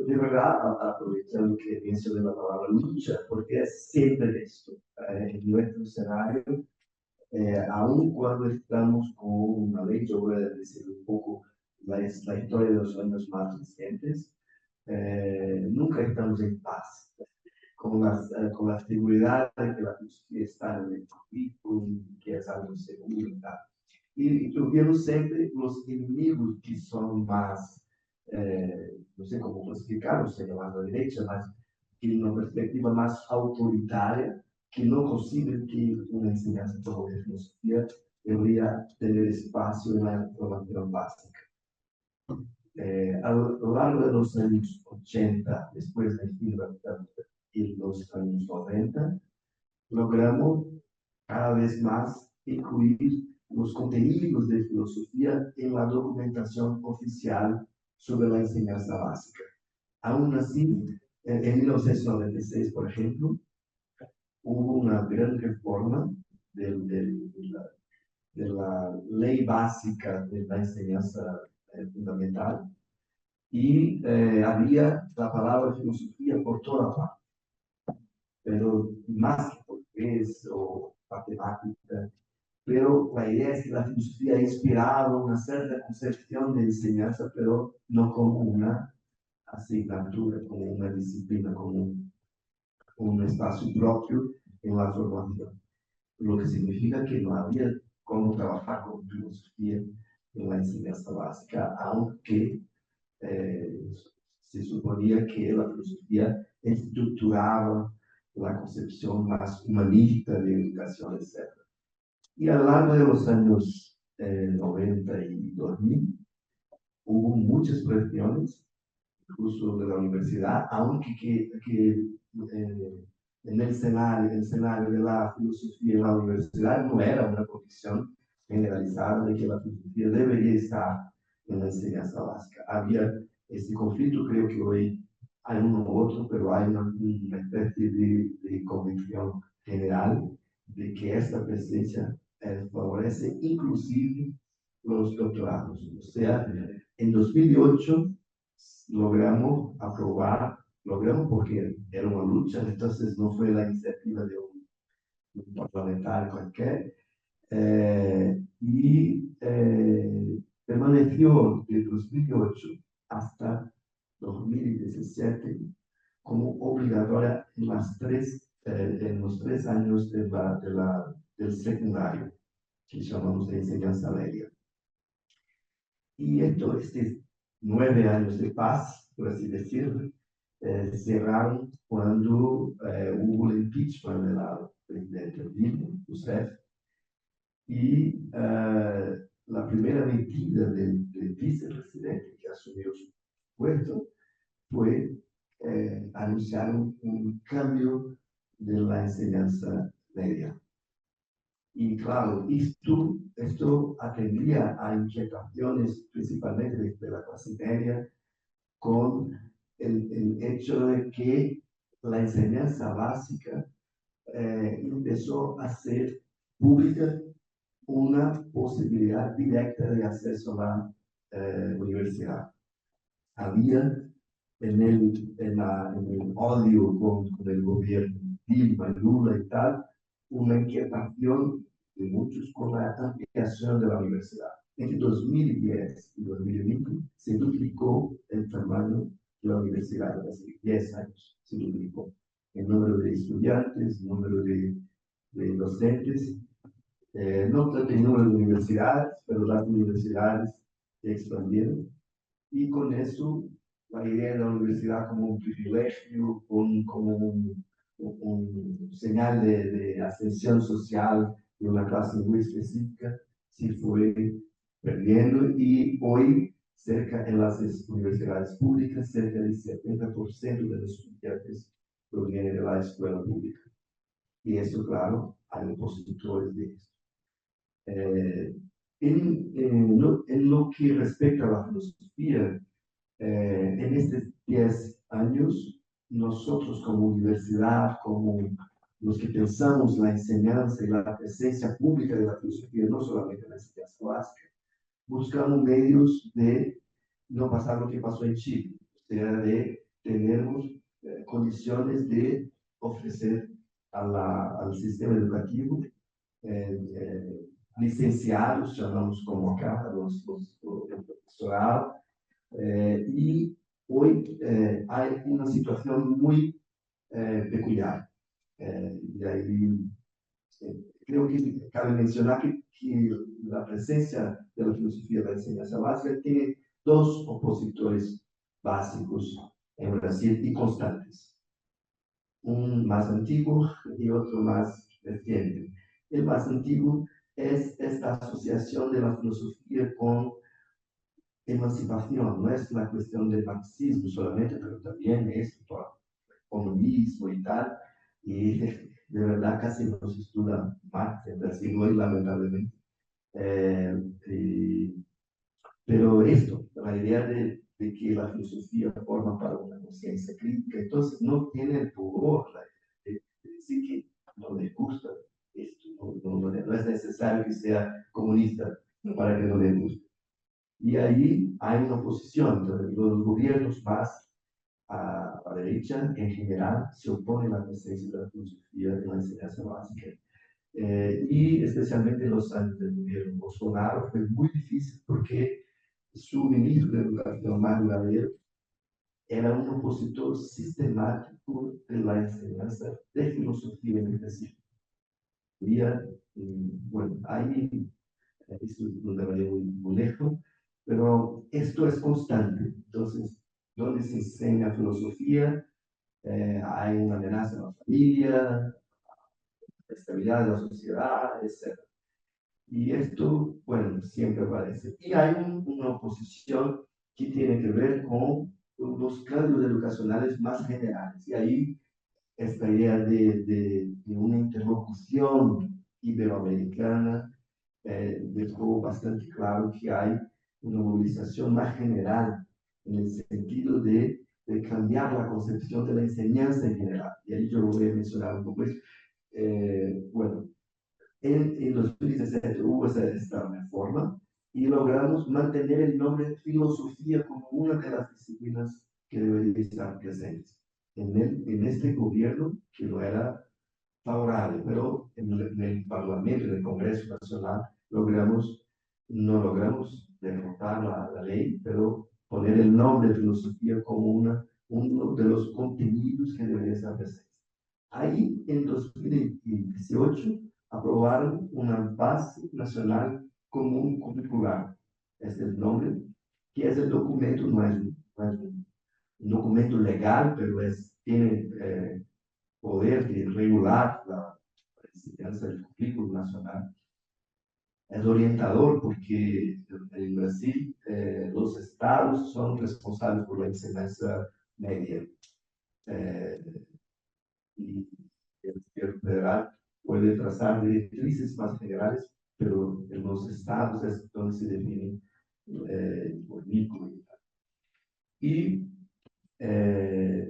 de verdad, aprovechando que mencioné la palabra lucha, porque es siempre esto, en nuestro escenario, aun cuando estamos con una ley, yo voy a decir un poco la historia de los años más recientes, nunca estamos en paz con la seguridad de que la justicia está en el currículum, que es algo seguro y tal. Y tuvieron siempre los enemigos que son más, no sé cómo clasificarlos, se llaman la derecha, mas que una perspectiva más autoritaria, que no consideran que una enseñanza como de filosofía debería tener espacio en la formación básica. A lo largo de los años 80, después del fin y los años 90, logramos cada vez más incluir los contenidos de filosofía en la documentación oficial sobre la enseñanza básica. Aún así, en 1996, por ejemplo, hubo una gran reforma de la ley básica de la enseñanza fundamental y había la palabra filosofía por toda parte, pero más que portugués o matemática, pero la idea es que la filosofía inspiraba una cierta concepción de enseñanza, pero no como una asignatura, como una disciplina, como un espacio propio en la formación. Lo que significa que no había cómo trabajar con filosofía en la enseñanza básica, aunque se suponía que la filosofía estructuraba la concepción más humanista de educación, etc. Y a lo largo de los años 90 y 2000 hubo muchas presiones, incluso de la universidad, aunque en el escenario de la filosofía en la universidad no era una condición generalizada de que la filosofía debería estar en la enseñanza básica. Había este conflicto, creo que hoy hay uno u otro, pero hay una especie de convicción general de que esta presencia favorece inclusive los doctorados. O sea, en 2008 logramos porque era una lucha, entonces no fue la iniciativa de un parlamentario cualquier, permaneció de 2008 hasta 2017 como obligatoria en los 3 años del secundario, que llamamos de enseñanza media. Y estos 9 años de paz, por así decirlo, cerraron cuando hubo el impeachment de la presidenta Dilma Rousseff y la primera medida del vicepresidente que asumió su puesto fue anunciar un cambio de la enseñanza media. Y claro, esto atendía a inquietaciones principalmente de la clase media con el hecho de que la enseñanza básica empezó a ser pública una posibilidad directa de acceso a la universidad. Había en el odio con el gobierno Dilma, Lula y tal, una inquietación de muchos con la ampliación de la universidad. Entre 2010 y 2020 se duplicó el tamaño de la universidad, hace 10 años se duplicó el número de estudiantes, el número de docentes, no tanto el número de universidades, pero las universidades se expandieron y con eso la idea de la universidad como un privilegio, como un señal de ascensión social de una clase muy específica, se fue perdiendo y hoy, en las universidades públicas, cerca del 70% de los estudiantes provienen de la escuela pública. Y eso, claro, hay opositores de esto. En lo que respecta a la filosofía, en estos 10 años, nosotros como universidad, como los que pensamos la enseñanza y la presencia pública de la filosofía, no solamente en la enseñanza básica, buscamos medios de no pasar lo que pasó en Chile. O sea de tener condiciones de ofrecer al sistema educativo licenciados, llamamos como acá, el profesorado, y hoy hay una situación muy peculiar. Y ahí creo que cabe mencionar que la presencia de la filosofía de la enseñanza básica tiene dos opositores básicos en Brasil y constantes. Un más antiguo y otro más reciente. El más antiguo es esta asociación de la filosofía con emancipación. No es una cuestión de marxismo solamente, pero también es comunismo y tal. Y de verdad casi no se estudia Marx en Brasil hoy, lamentablemente. Pero esto, la idea de que la filosofía forma para una conciencia crítica, entonces no tiene el pudor de decir que no le gusta esto, no es necesario que sea comunista para que no le guste. Y ahí hay una oposición, entonces los gobiernos más a la derecha en general se oponen a la presencia de la filosofía en la enseñanza básica. Y especialmente en los años del gobierno Bolsonaro fue muy difícil porque su ministro de Educación, Mario Lavero, era un opositor sistemático de la enseñanza de filosofía en específico. Bueno, ahí esto lo llevaría muy lejos, pero esto es constante. Entonces, donde se enseña filosofía, hay una amenaza a la familia, la estabilidad de la sociedad, etc. Y esto, bueno, siempre aparece. Y hay una oposición que tiene que ver con los cambios educacionales más generales. Y ahí esta idea de una interlocución iberoamericana dejó bastante claro que hay una movilización más general en el sentido de cambiar la concepción de la enseñanza en general. Y ahí yo voy a mencionar un poco eso. Bueno, en 2017 hubo esta reforma y logramos mantener el nombre filosofía como una de las disciplinas que debería estar presentes en este gobierno, que no era favorable, pero en el Parlamento, en el Congreso Nacional, no logramos derrotar la ley, pero poner el nombre de filosofía como uno de los contenidos que debería estar presente. Ahí, en 2018, aprobaron una base nacional común curricular. Este es el nombre, que es el documento, no es un documento legal, pero tiene poder de regular la enseñanza del currículo nacional. Es orientador porque en Brasil los estados son responsables por la enseñanza media. Y el gobierno federal puede trazar directrices más generales, pero en los estados es donde se define el currículo. Y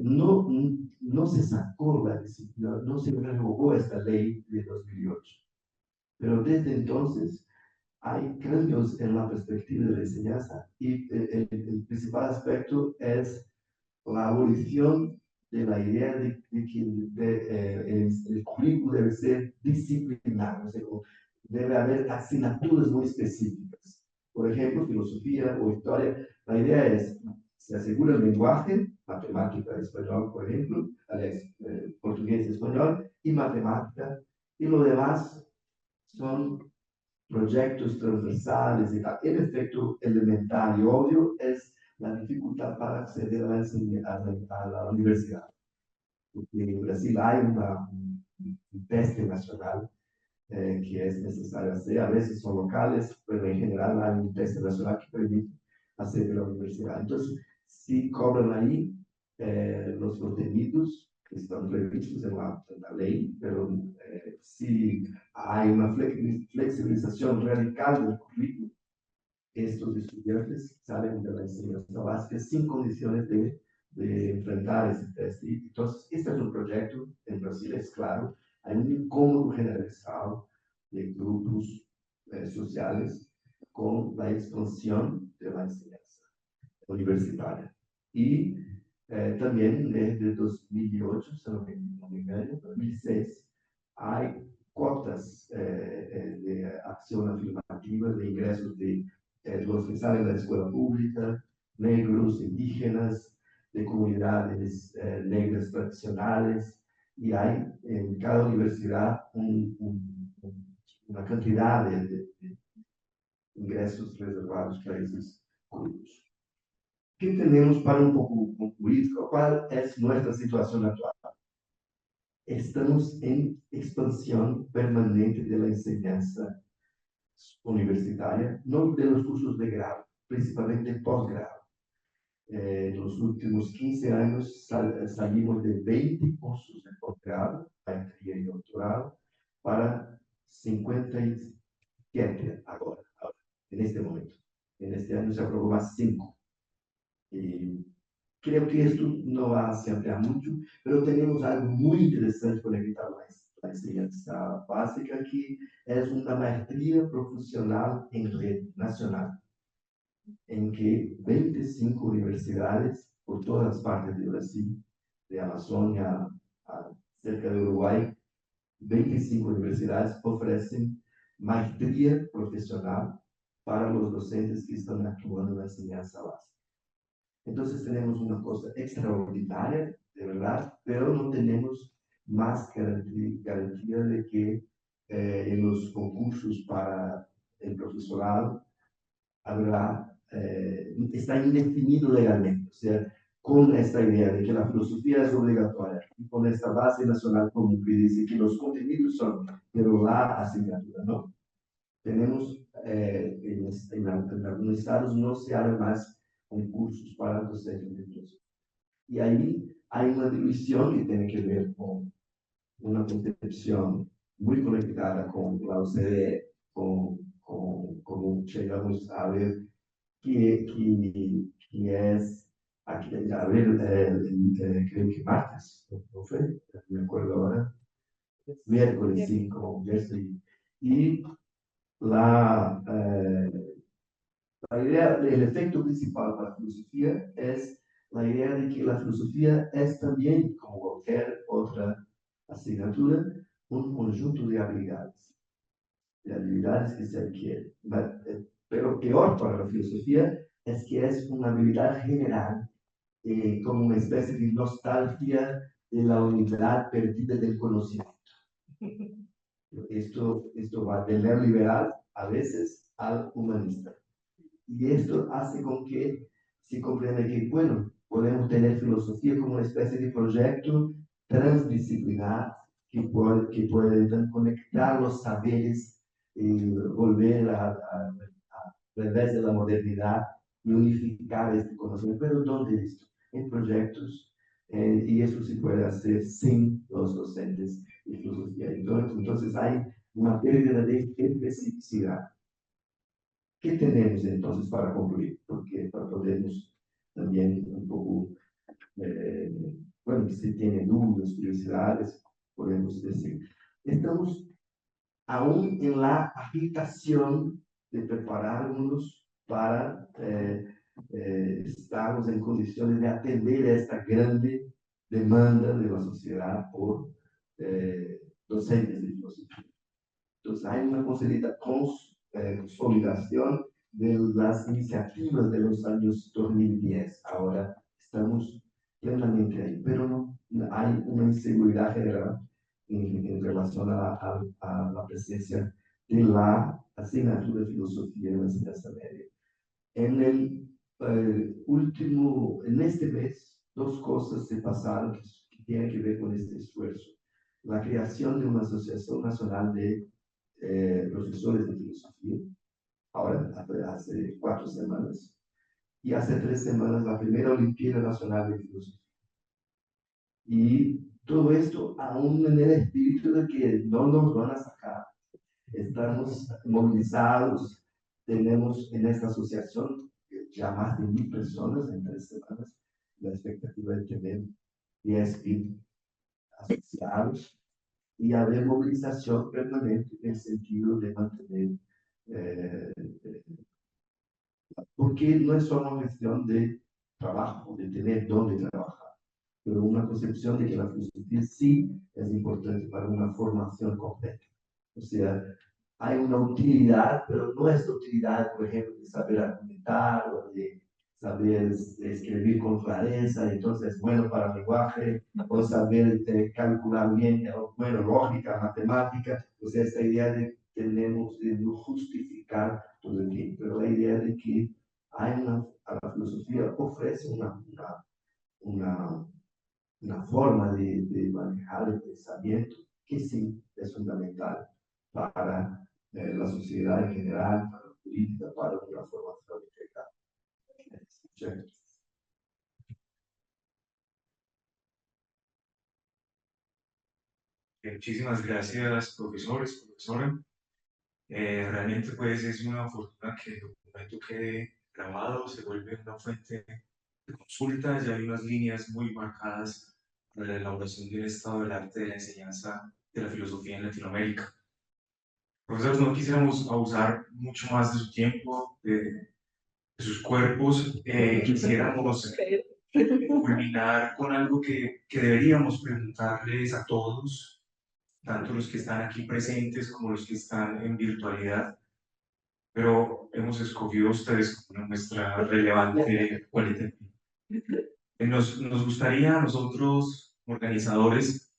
no se sacó la disciplina, no se revocó esta ley de 2008. Pero desde entonces hay cambios en la perspectiva de la enseñanza y el principal aspecto es la abolición de la idea de que el currículo debe ser disciplinar, o sea, debe haber asignaturas muy específicas. Por ejemplo, filosofía o historia, la idea es, se asegura el lenguaje, matemática, español, por ejemplo, portugués, español y matemática, y lo demás son proyectos transversales y tal. El efecto elemental y obvio es la dificultad para acceder a la universidad. Porque en Brasil hay un teste nacional que es necesario hacer. A veces son locales, pero en general hay un teste nacional que permite acceder a la universidad. Entonces, si cobran ahí los contenidos que están previstos en la ley, pero si hay una flexibilización radical del currículo, estos estudiantes salen de la enseñanza básica sin condiciones de enfrentar ese test. Entonces, este es un proyecto, en Brasil es claro, hay un incómodo generalizado de grupos sociales con la expansión de la enseñanza universitaria. Y también desde 2008, si no me engano, 2006, hay cuotas de acción afirmativa, de ingresos de los que salen de la escuela pública, negros, indígenas, de comunidades negras tradicionales, y hay en cada universidad una cantidad de ingresos reservados para esos grupos. ¿Qué tenemos para un poco concluir? ¿Cuál es nuestra situación actual? Estamos en expansión permanente de la enseñanza universitaria, no de los cursos de grado, principalmente posgrado. En los últimos 15 años salimos de 20 cursos de posgrado, maestría y doctorado, para 57 ahora, en este momento. En este año se aprobó más 5. Y creo que esto no va a se ampliar mucho, pero tenemos algo muy interesante conectado a la enseñanza básica, que es una maestría profesional en red nacional, en que 25 universidades por todas partes de Brasil, de Amazonia a cerca de Uruguay, 25 universidades ofrecen maestría profesional para los docentes que están actuando en la enseñanza básica. Entonces tenemos una cosa extraordinaria, de verdad, pero no tenemos más garantía de que en los concursos para el profesorado habrá, está indefinido legalmente. O sea, con esta idea de que la filosofía es obligatoria y con esta base nacional común que dice que los contenidos son, pero la asignatura no. Tenemos, en algunos estados no se abre más concursos para docentes de filosofía. Y ahí hay una división que tiene que ver con una concepción muy conectada con la OCDE, como llegamos a ver que es, aquí, a ver, creo que martes, ¿no fue? Me acuerdo ahora, miércoles 5, y la, la idea, el efecto principal para la filosofía es la idea de que la filosofía es también, como cualquier otra asignatura, un conjunto de habilidades que se adquieren. Pero peor para la filosofía es que es una habilidad general, como una especie de nostalgia de la unidad perdida del conocimiento. Esto va del neoliberal a veces al humanista. Y esto hace con que se comprenda que, bueno, podemos tener filosofía como una especie de proyecto transdisciplinar que puede conectar los saberes y volver a través de la modernidad y unificar este conocimiento. Pero ¿dónde esto? En proyectos, y eso se puede hacer sin los docentes de filosofía. Entonces hay una pérdida de especificidad. ¿Qué tenemos entonces para concluir? Porque podemos también un poco, bueno, si tienen dudas, curiosidades, podemos decir. Estamos aún en la agitación de prepararnos para estarmos en condiciones de atender a esta grande demanda de la sociedad por docentes de filosofía. Entonces hay una consolidación de las iniciativas de los años 2010. Ahora estamos plenamente ahí, pero no, hay una inseguridad general en relación a la presencia de la asignatura de filosofía en la enseñanza media. En en este mes, dos cosas se pasaron que tienen que ver con este esfuerzo. La creación de una Asociación Nacional de Profesores de Filosofía, ahora hace 4 semanas, y hace 3 semanas la primera Olimpiada Nacional de Filosofía. Y todo esto aún en el espíritu de que no nos van a sacar. Estamos movilizados, tenemos en esta asociación ya más de 1,000 personas en 3 semanas, la expectativa de tener 10,000 asociados y haber movilización permanente en el sentido de mantener, porque no es solo una cuestión de trabajo, de tener dónde trabajar, pero una concepción de que la filosofía sí es importante para una formación completa. O sea, hay una utilidad, pero no es utilidad, por ejemplo, de saber argumentar o de saber escribir con clareza, entonces es bueno para el lenguaje, o saber calcular bien, bueno, lógica, matemática, o sea, esta idea de que tenemos de no justificar todo el tiempo, pero la idea de que hay a la filosofía ofrece una, una forma de manejar el pensamiento que sí es fundamental para la sociedad en general, para la política, para una formación integral. Muchísimas gracias, profesores, profesora. Realmente pues es una fortuna que el documento quede grabado, se vuelve una fuente de consulta, ya hay unas líneas muy marcadas para la elaboración de un estado del arte de la enseñanza de la filosofía en Latinoamérica. Profesores, no quisiéramos abusar mucho más de su tiempo, de sus cuerpos, quisiéramos culminar con algo que deberíamos preguntarles a todos, tanto los que están aquí presentes como los que están en virtualidad, pero hemos escogido a ustedes como una muestra relevante cualitativa. Nos gustaría a nosotros, organizadores,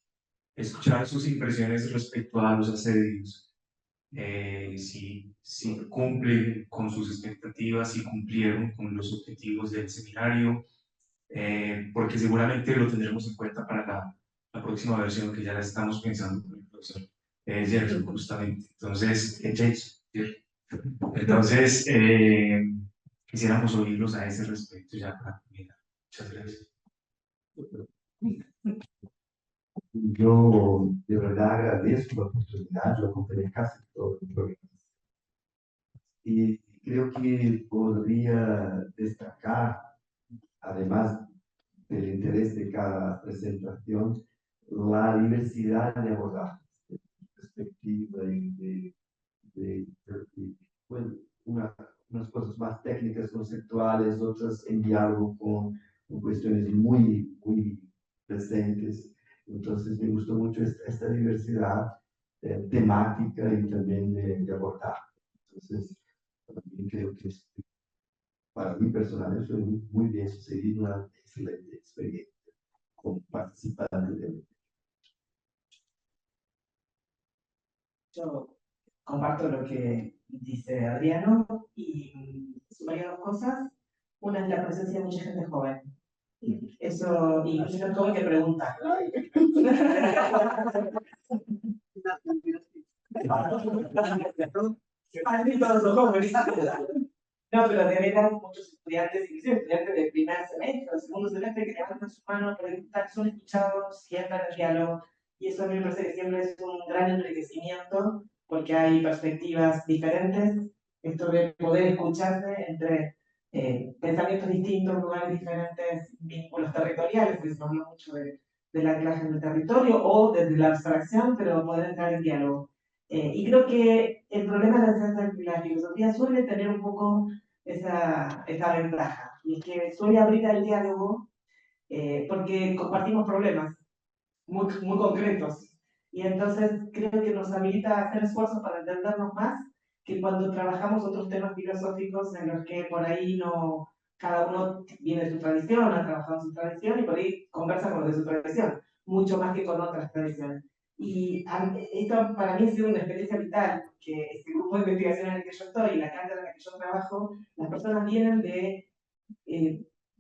escuchar sus impresiones respecto a los asedios. Si cumplen con sus expectativas, si cumplieron con los objetivos del seminario, porque seguramente lo tendremos en cuenta para la próxima versión que ya la estamos pensando con el profesor Gerson, justamente. Entonces, entonces quisiéramos oírlos a ese respecto ya para terminar. Muchas gracias. Yo de verdad agradezco la oportunidad, yo acompañé casi todo el programa. Y creo que podría destacar, además del interés de cada presentación, la diversidad de abordajes, de perspectiva y bueno, unas cosas más técnicas, conceptuales, otras en diálogo con cuestiones muy presentes. Entonces me gustó mucho esta diversidad temática y también de abordaje. Entonces, también creo que para mí personalmente fue muy bien sucedido, una excelente experiencia como participante del. Yo comparto lo que dice Adriano y sumaría dos cosas. Una es la presencia de mucha gente joven. Eso, y mucha gente joven que pregunta. No, pero de veras muchos estudiantes, inclusive estudiantes de primer semestre o segundo semestre, que levantan su mano, preguntan, son escuchados, sientan el diálogo. Y eso a mí me parece que siempre es un gran enriquecimiento, porque hay perspectivas diferentes. Esto de poder escucharse entre pensamientos distintos, lugares diferentes, vínculos territoriales, que se habla mucho del anclaje en el territorio, o desde la abstracción, pero poder entrar en diálogo. Y creo que el problema de la filosofía suele tener un poco esa ventaja, y es que suele abrir al diálogo porque compartimos problemas muy concretos. Y entonces creo que nos habilita a hacer esfuerzos para entendernos más que cuando trabajamos otros temas filosóficos en los que por ahí no, cada uno viene de su tradición, ha trabajado en su tradición y por ahí conversa con los de su tradición, mucho más que con otras tradiciones. Y esto para mí ha sido una experiencia vital, que este grupo de investigación en el que yo estoy y la cátedra en la que yo trabajo, las personas vienen de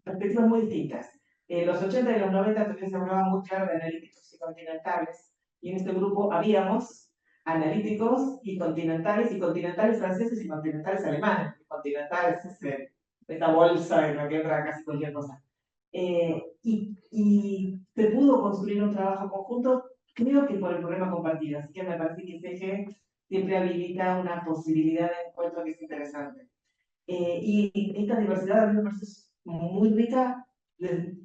perspectivas muy distintas. En los 80 y los 90 también se hablaba muy claro de analíticos y continentales, y en este grupo habíamos analíticos y continentales franceses y continentales alemanes. Continentales es esta bolsa en la que entra casi cualquier cosa. Y se pudo construir un trabajo conjunto, creo que por el problema compartido, así que me parece que ese eje siempre habilita una posibilidad de encuentro que es interesante. Y esta diversidad a mí me parece muy rica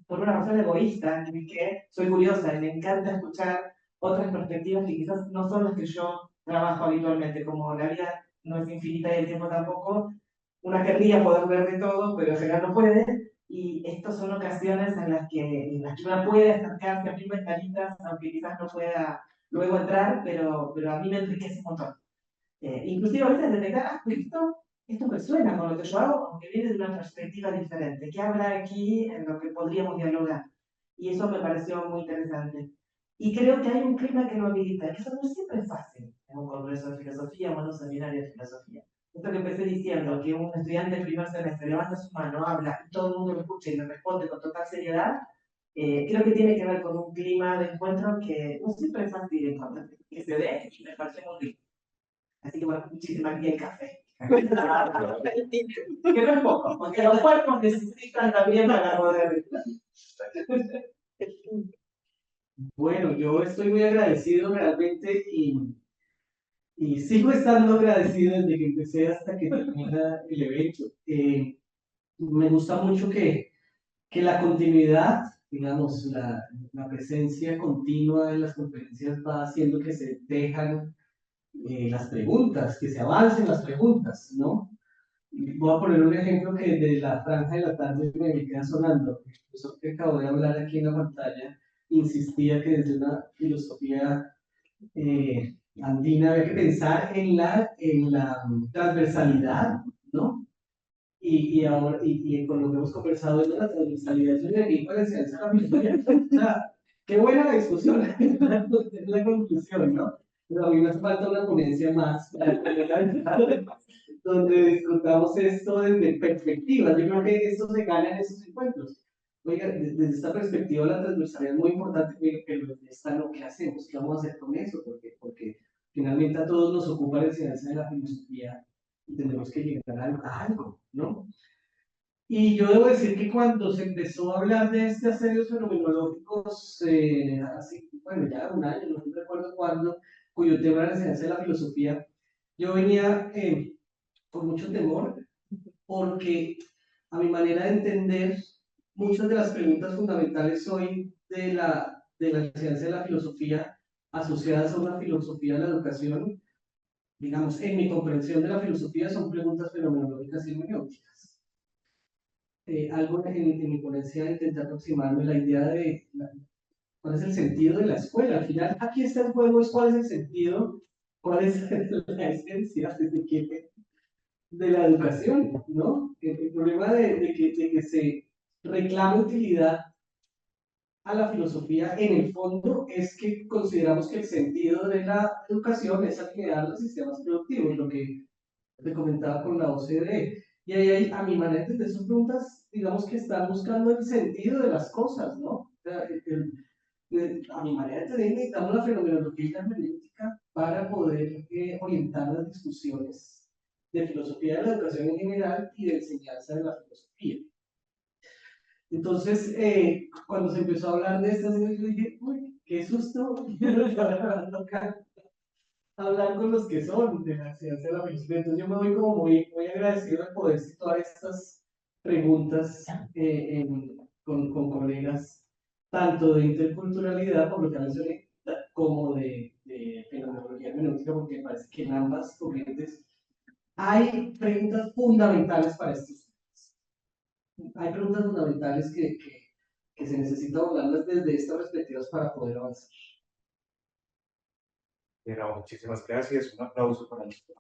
por una razón egoísta, en que soy curiosa y me encanta escuchar otras perspectivas que quizás no son las que yo trabajo habitualmente, como la vida no es infinita y el tiempo tampoco, una querría poder ver de todo, pero en general no puede, Y estas son ocasiones en las que uno puede acercarse a mil ventanitas, aunque quizás no pueda luego entrar, pero a mí me enriquece un montón. Inclusive a veces detectar, pues esto me suena con lo que yo hago, aunque viene de una perspectiva diferente. ¿Qué habrá aquí en lo que podríamos dialogar? Y eso me pareció muy interesante. Y creo que hay un clima que lo habilita, que eso no siempre es fácil en un congreso de filosofía o en un seminario de filosofía. Esto que empecé diciendo, que un estudiante del primer semestre levanta su mano, habla, y todo el mundo lo escucha y le responde con total seriedad, creo que tiene que ver con un clima de encuentro que no siempre es fácil encontrar, que se dé y me parece muy rico. Así que bueno, muchísimas gracias el café. Que no es poco, porque los cuerpos necesitan también para poder. Bueno, yo estoy muy agradecido realmente y sigo estando agradecido desde que empecé hasta que termina el evento. Me gusta mucho que la continuidad, digamos, la presencia continua en las conferencias va haciendo que se dejan las preguntas, que se avancen las preguntas, ¿no? Voy a poner un ejemplo que de la franja de la tarde me queda sonando. El profesor que acabo de hablar aquí en la pantalla insistía que desde una filosofía andina había que pensar en la transversalidad, ¿no? Y con lo que hemos conversado de la transversalidad es un enemigo de la enseñanza de la filosofía. O sea, qué buena la discusión, es la conclusión, ¿no? Pero a mí me hace falta una ponencia más donde discutamos esto desde perspectivas. Yo creo que esto se gana en esos encuentros. Oiga, desde esta perspectiva la transversalidad es muy importante, pero desde esta no, ¿qué hacemos? ¿Qué vamos a hacer con eso? Porque finalmente a todos nos ocupa la enseñanza de la filosofía y tenemos que llegar a algo, ¿no? Y yo debo decir que cuando se empezó a hablar de este asedios fenomenológicos, hace, bueno, ya un año, no recuerdo cuándo, cuyo tema era la enseñanza de la filosofía, yo venía con mucho temor, porque a mi manera de entender, muchas de las preguntas fundamentales hoy de la enseñanza de la filosofía, asociadas a una filosofía de la educación, digamos, en mi comprensión de la filosofía, son preguntas fenomenológicas y hermenéuticas. Algo en mi ponencia intenté aproximarme a la idea de cuál es el sentido de la escuela. Al final, aquí está el juego, es cuál es el sentido, cuál es la esencia de la educación, ¿no? El problema de que se reclama utilidad a la filosofía en el fondo es que consideramos que el sentido de la educación es alinear los sistemas productivos, lo que te comentaba con la OCDE. Y ahí, a mi manera de entender, son preguntas, digamos, que están buscando el sentido de las cosas, ¿no? O sea, a mi manera de entender, necesitamos la fenomenología y la hermenéutica para poder orientar las discusiones de filosofía de la educación en general y de enseñanza de la filosofía. Entonces, cuando se empezó a hablar de estas, yo dije, uy, qué susto, hablar con los que son de la enseñanza de la filosofía. Entonces, yo me voy como muy agradecido de poder situar estas preguntas con colegas, tanto de interculturalidad, por lo que mencioné, como de fenomenología hermenéutica, porque me parece que en ambas corrientes hay preguntas fundamentales para estos temas. Hay preguntas fundamentales que se necesita abordarlas desde estas perspectivas para poder avanzar. Pero muchísimas gracias. Un aplauso para nosotros.